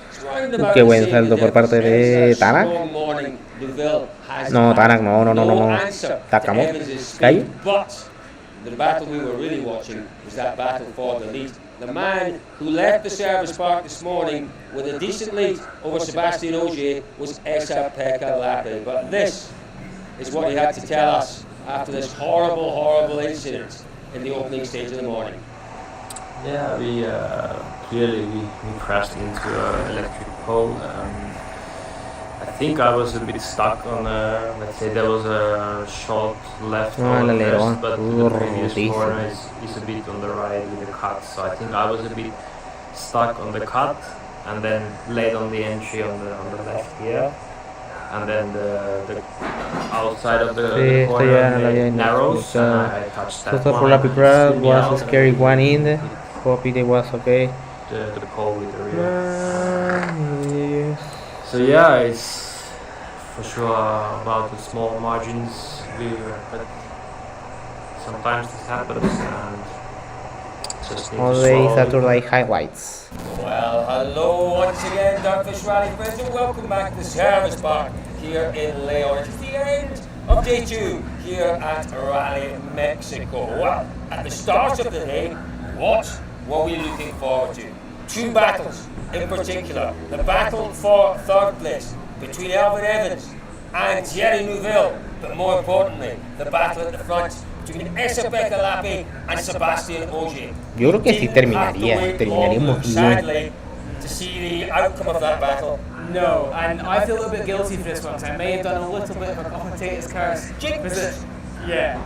Qué buen salto por parte de Tanak. No, Tanak, no. Takamo. Calle. But the battle we were really watching was that battle for the lead. The man who left the service park this morning with a decent lead over Sebastian Ogier was Esa-Pekka Lappe. But this is what he had to tell us after this horrible incident in the opening stage of the morning. Yeah, we crashed into an electric pole. I think I was a bit stuck on let's say there was a short left on the first, but the previous corner is a bit on the right with the cut. So I think I was a bit stuck on the cut and then late on the entry on the left here. And then the outside of the corner narrows and I touched that So one. for Lappy Crowd was a scary one in there. Hope it was okay. The pole with the rear. Yes. So yeah, it's for sure about the small margins, but sometimes this happens and just need Only to Saturday Highlights. Well, hello once again, DIRTFISH Rally friends, and welcome back to the service park here in Leon. It's the end of day 2 here at Rally Mexico. Well, at the start of the day, what were we looking forward to? 2 battles in particular. The battle for third place between Elvin Evans and Thierry Neuville, but more importantly, the battle at the front between Esa-Pekka Lappe and Sebastian Ogier. Yo creo que sí terminaríamos bien. Sadly, to see the outcome of that battle. No, and I feel a little bit guilty for this one. I may have done a little bit of a commentator's curse. Jinx! Yeah,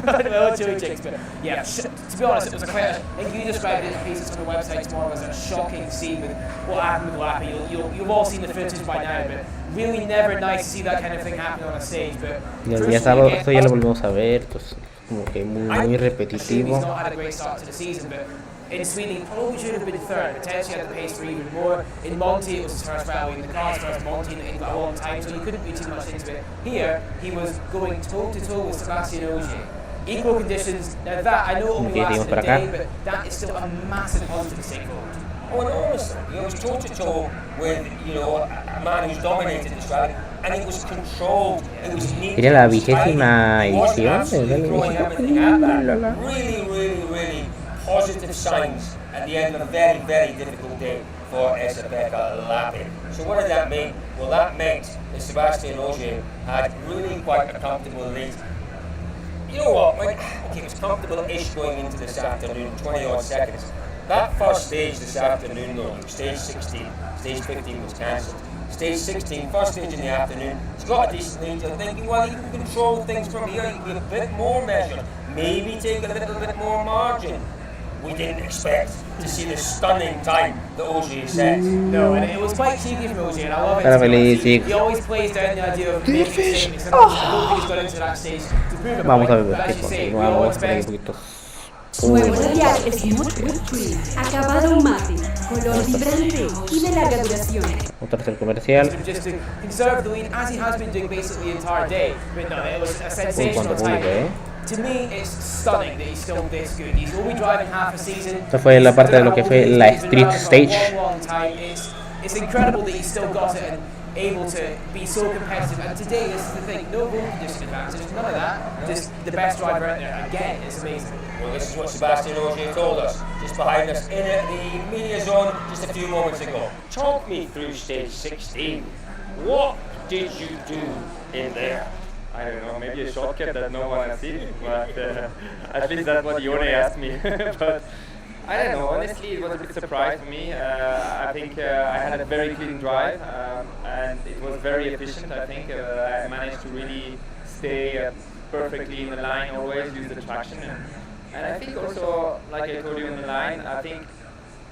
well, chili chicks, but yeah, to be honest, it was quite, I think you described it in pieces on the website tomorrow as a shocking scene with what happened with Lappy. You've all seen the footage by now, but really never nice to see that kind of thing happen on a stage. But Ya sábado, esto ya lo volvemos a ver, pues como que muy repetitivo. He's not had a great start to the season, but in Sweden, he probably should have been third, potentially had the pace for even more. In Monty, it was his first rally, in the car's first Monty in a long time, so he couldn't be too much into it. Here, he was going toe-to-toe with Sebastian Ogier. Equal conditions, now that, I know it only lasted a day, but that is still a massive positive to take forward. Oh, enormously. He was toe-to-toe with, a man who's dominated this rally, and it was controlled, it was neat. Era la 20ª edición de Rally México. Really positive signs at the end of a very difficult day for Esa-Pekka Lappi. So what did that mean? Well, that meant that Sébastien Ogier had really quite a comfortable lead. You know what, it was comfortable-ish going into this afternoon, 20 odd seconds. That first stage this afternoon though, stage 16, stage 15 was cancelled. Stage 16, first stage in the afternoon, he's got a decent lead. I'm thinking, well, he can control things from here, he can be a bit more measured, maybe take a little bit more margin. We didn't expect to see the stunning time that Ogier set. No, and it was quite cheeky from Ogier, and I love it. He always plays down the idea of making mistakes, and I don't think he's got into that stage to prove it. Vamos a ver But qué as you say, we continuamos all por ahí un expect poquito. Nuevo labial Smooth Whipped Cream, acabado mate, color vibrante y de larga duración. Otro tercer comercial. just to conserve the lead as he has been doing basically the entire day. But no, it was a sensational Cuánto time. público, To me, it's stunning that he's still this good. He's only driving half a season. Esta fue la parte de lo que fue la Street Stage. Long time. It's incredible that he's still got it and able to be so competitive. And today, this is the thing: no road condition advantage, none of that. Just the best driver out there. Again, it's amazing. Well, this is what Sébastien Ogier told us, just behind us in the media zone just a few moments ago. Talk me through stage 16. What did you do in there? I don't know, maybe a shortcut that no one has seen, but at least that's what Yone asked me. But I don't know, honestly, it was a bit surprise for me. I think I had a very clean drive and it was very efficient. I think I managed to really stay perfectly in the line, always use the traction. And I think also, like I told you in the line, I think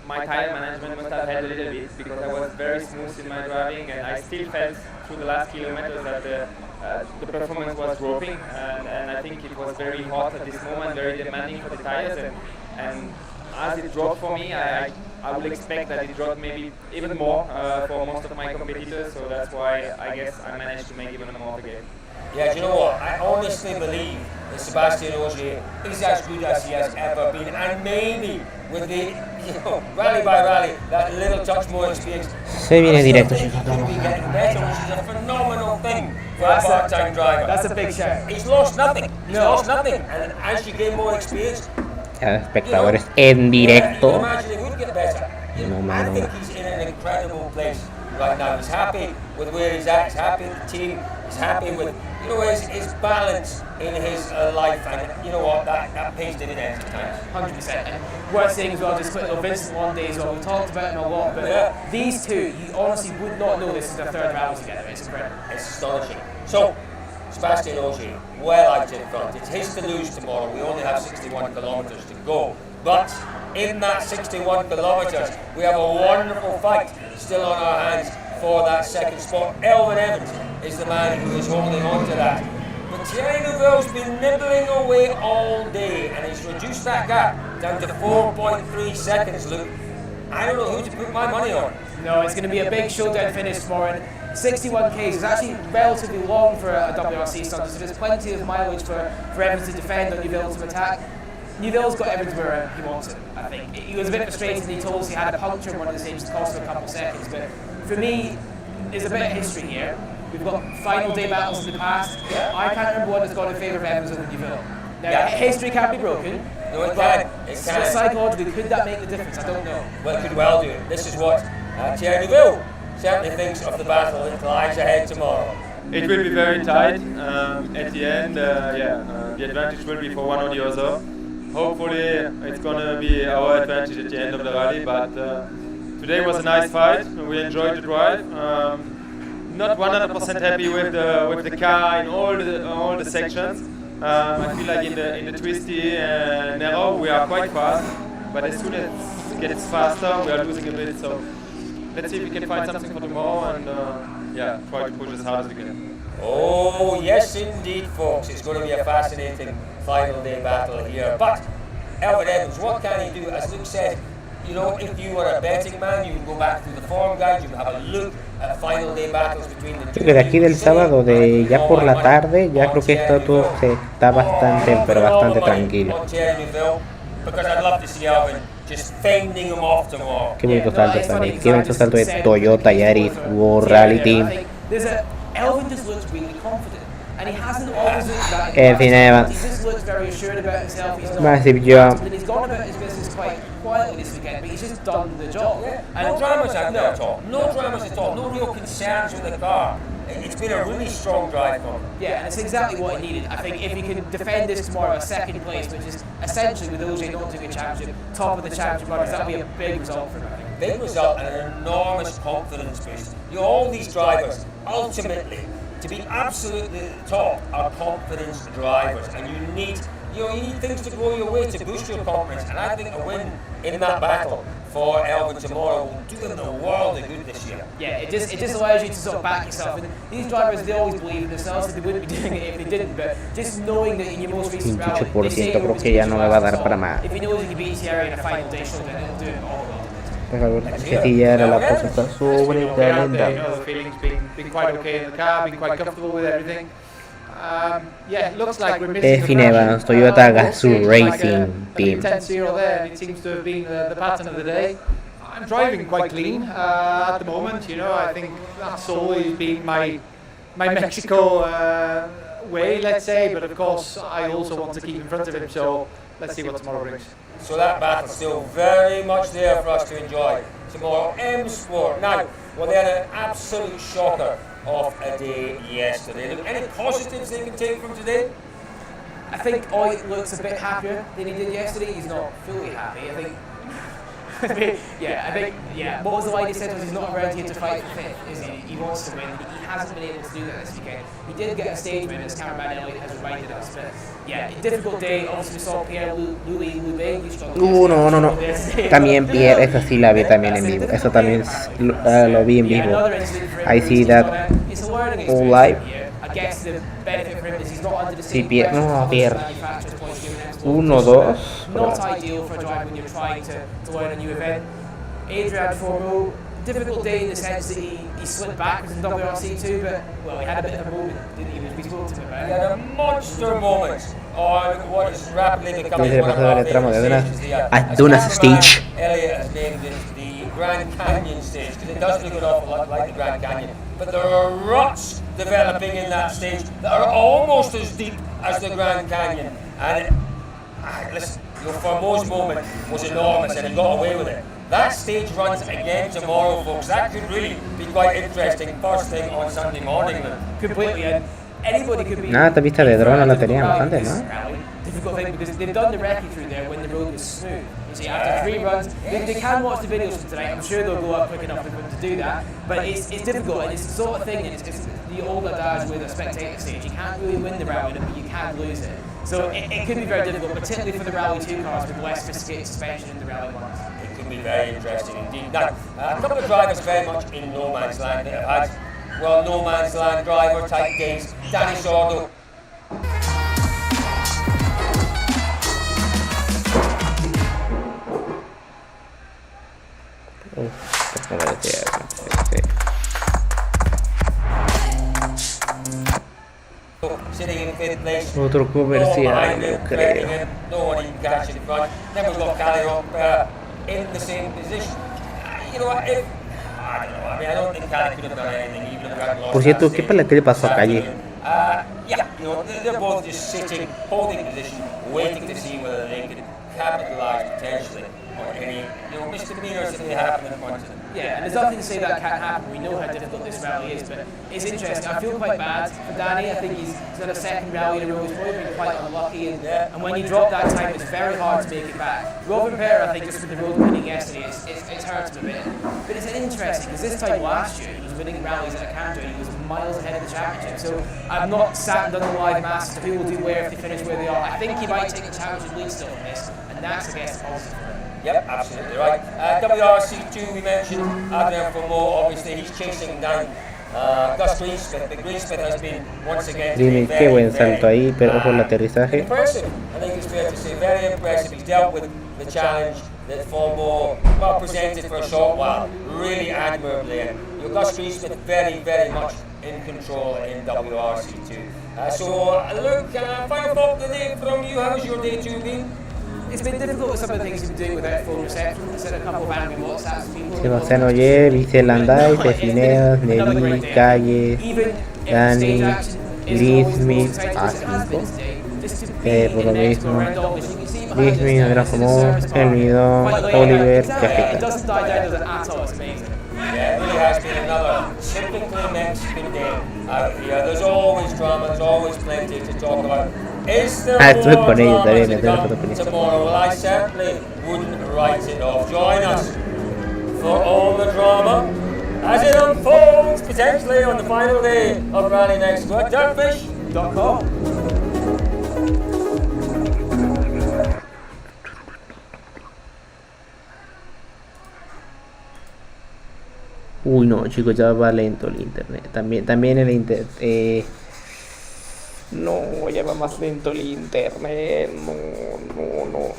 my tire management must have helped a little bit because I was very smooth in my driving and I still felt through the last kilometers that the performance was dropping and I think it was very hot at this moment, very demanding for the tires and as it dropped for me, I would expect that it dropped maybe even more for most of my competitors, so that's why I guess I managed to make even more again. Yeah, do you know what? I honestly believe that Sébastien Ogier is as good as he has ever been, and maybe with the rally by rally, that little touch more experience, Se viene directo, chicos. he could be getting better, which is a phenomenal thing for a part-time driver. That's a big shout. He's lost nothing. He's lost nothing, and as you gain more experience, Espectadores en directo. you imagine he would get better. I think he's in an incredible place right now. He's happy with where he's at. He's happy with the team. He's happy with his balance in his life, and you know what, that pays dividends at times. 100%. And worth saying as well, just quick little Vincent one day as well. We talked about him a lot, but these two, you honestly would not know this is their third rally together. It's incredible. It's astonishing. So, Sébastien Ogier, well out in front. It's his to lose tomorrow. We only have 61 kilometres to go. But in that 61 kilometres, we have a wonderful fight still on our hands for that second spot. Elvin Evans is the man who is holding on to that. But Thierry Neuville's been nibbling away all day and he's reduced that gap down to 4.3 seconds, Luke. I don't know who to put my money on. No, it's going to be a big showdown finish tomorrow. 61 k's is actually relatively long for a WRC stunt, so there's plenty of mileage for Evans to defend and Neuville to attack. Neuville's got everything where he wants it, I think. He was a bit frustrated and he told us he had a puncture in one of the stages that cost him a couple of seconds, but for me, there's a bit of history here. We've got final day battles in the past. I can't remember one that's gone in favour of Evans over Neuville. Now, history can't be broken. No, it can. It can. Psychologically, could that make the difference? I don't know. Well, it could well do. This is what Thierry Neuville certainly thinks of the battle that lies ahead tomorrow. It will be very tight at the end. The advantage will be for one or the other. Hopefully, it's gonna be our advantage at the end of the rally. But today was a nice fight. We enjoyed the drive. Not 100% happy with the car in all the sections. I feel like in the twisty and narrow we are quite fast, but as soon as it gets faster, we are losing a bit. So let's see if we can find something for tomorrow and try to push as hard as we can. Oh yes, indeed, folks. It's going to be a fascinating final day battle here. But Elvin Evans, what can he do? As Luke said, if you were a betting man, you can go back through the form guide, you can have a look at final day battles between the two. Creo que de aquí del sábado, de ya por la tarde, ya creo que esto todo se está bastante, pero bastante tranquilo. Qué bonito salto también, qué bonito salto de Toyota Yaris World Rally Team. Elvin just looks really confident, and he hasn't always looked that. Evans. He just looks very assured about himself. He's not Massive jump. He's gone about his business quite quietly this weekend, but he's just done the job. Yeah. No dramas out there at all. No dramas at all. No real concerns with the car. It's been a really strong drive from him. Yeah, and it's exactly what he needed. I think if he can defend this tomorrow, a second place, which is essentially with OJ not doing a championship, top of the championship runners, that'll be a big result for him. Big result and an enormous confidence boost. All these drivers, ultimately, to be absolutely at the top, are confidence drivers, and you need things to go your way to boost your confidence. And I think a win in that battle for Elvin tomorrow will do them the world of good this year. Yeah, it just allows you to sort of back yourself. And these drivers, they always believe in themselves that they wouldn't be doing it if they didn't. But just knowing that in your most recent rally, 28% creo que ya no me va a dar para más. if he knows he can beat Thierry in a final day show, then he'll do it all the way. Pero que si ya era la cosa está sobrecalentado. The feeling's been quite okay in the car, been quite comfortable with everything. Yeah, it looks like we're missing Finn Evans, Toyota Gazoo Racing Team. Intense zero there, and it seems to have been the pattern of the day. I'm driving quite clean at the moment. I think that's always been my Mexico way, let's say. But of course, I also want to keep in front of him. So let's see what tomorrow brings. So that battle's still very much there for us to enjoy tomorrow. M Sport. Now, well, they had an absolute shocker of a day yesterday. Any positives they can take from today? I think Oit looks a bit happier than he did yesterday. He's not fully happy. I think. What was the line he said was he's not around here to fight for fifth, is he? He wants to win. He hasn't been able to do that this weekend. He did get a stage win, as cameraman Elliot has reminded us. But yeah, difficult day. Obviously, we saw Pierre Louis. No. También Pierre, esa sí la vi también en vivo. Eso también lo vi en vivo. I see that all live. Sí, Pierre. No, Pierre. 1-2. Not ideal for a driver when you're trying to learn a new event. Adrian Formeau, difficult day in the sense that he slipped backwards in WRC2, but well, he had a bit of a moment, didn't he? We spoke to him about it. He had a monster moment on what is rapidly becoming one of our favorite stages. Dunas stage. Elliot has named it the Grand Canyon stage because it does look an awful lot like the Grand Canyon. But there are ruts developing in that stage that are almost as deep as the Grand Canyon. And listen, Formeau's moment was enormous and he got away with it. That stage runs again tomorrow, folks. That could really be quite interesting first thing on Sunday morning. Completely, and anybody could be... Nada, esta vista de drone la teníamos antes, ¿no? Difficult thing because they've done the recce through there when the road was smooth. You see, after 3 runs, they can watch the videos from tonight. I'm sure they'll go up quick enough for them to do that. But it's difficult, and it's the sort of thing that it's the old adage with a spectator stage. You can't really win the rally, but you can lose it. So it could be very difficult, particularly for the Rally 2 cars with less sophisticated suspension in the Rally 1s. It could be very interesting indeed. Now, a couple of drivers very much in no man's land that have had, well, no man's land driver type days. Danny Sordo. Sitting in 5th place. Otro comercial, no creo. No one even catch in front. Then we've got Cali in the same position. You know what? I don't know. I mean, I don't think Cali could have done anything even if we had lost. Por cierto, ¿qué le pasó a Calle? Yeah, they're both just sitting, holding position, waiting to see whether they could capitalise potentially on any misdemeanors that may happen in front of them. Yeah, and there's nothing to say that can't happen. We know how difficult this rally is, but it's interesting. I feel quite bad for Danny. I think he's done a second rally in a row. He's probably been quite unlucky, and when you drop that time, it's very hard to make it back. Robin Perrin, I think, just with the road winning yesterday, it's hurt him a bit. But it's interesting because this time last year, he was winning rallies at Canto, and he was miles ahead of the championship. So I've not sat and done the live maths to who will do where if they finish where they are. I think he might take the championship lead still in this, and that's, I guess, positive for him. Yep, absolutely right. WRC2 we mentioned, Adrian Formeau, obviously he's chasing down Gus Greensmith, but Greensmith has been once again Qué buen salto ahí, pero ojo el aterrizaje. impressive. I think it's fair to say, very impressive. He's dealt with the challenge that Formeau presented for a short while, really admirably. And Gus Greensmith very, very much in control in WRC2. So Luke, final thought of the day from you. How was your day 2 been? It's been difficult with some of the things you've been doing without full reception. I sent a couple of angry WhatsApps to people. Sebastián Oyer, Vicente Landais, Fineas, Nelly, Calle, Dani, Greensmith, A5. Por lo mismo. Disney, Draco, El Nido, Oliver, Cajita. It doesn't die down at all. It's amazing. Yeah, it really has been another typically Mexican day out here. There's always drama, there's always plenty to talk about. Is there Estuve more con ellos drama también, to estuve come con ellos. tomorrow? Well, I certainly wouldn't write it off. Join us for all the drama as it unfolds potentially on the final day of Rally Mexico at DIRTFISH.com. Uy, no, chicos, ya va lento el internet. También el internet. No, ya va más lento el internet. No.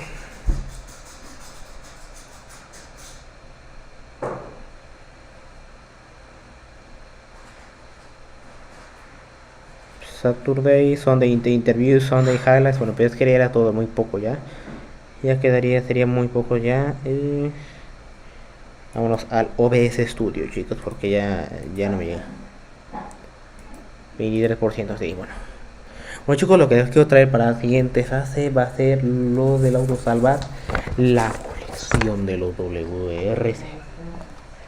Saturday, Sunday interviews, Sunday highlights. Bueno, pues quería era todo muy poco ya. Sería muy poco ya. Vámonos al OBS Studio, chicos, porque ya no me llega. 23%, sí, bueno. Bueno, chicos, lo que les quiero traer para la siguiente fase va a ser lo del autosalvar, la colección de los WRC.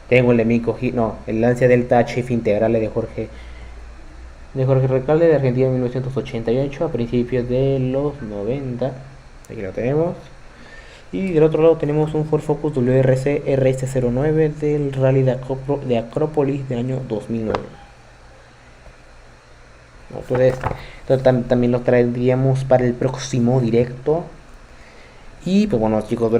Tengo el de Mico, no, el Lancia Delta HF Integrale de Jorge Recalde de Argentina en 1988 a principios de los 90. Aquí lo tenemos. Y del otro lado tenemos un Ford Focus WRC RS09 del Rally de Acrópolis del año 2009. Entonces también lo traeríamos para el próximo directo. Y pues bueno, chicos,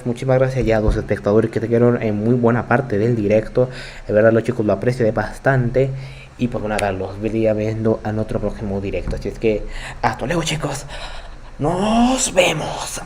muchísimas gracias ya a los espectadores que se quedaron en muy buena parte del directo. De verdad, los chicos lo aprecio bastante. Y pues nada, los vería viendo en otro próximo directo. Así es que hasta luego, chicos. Nos vemos.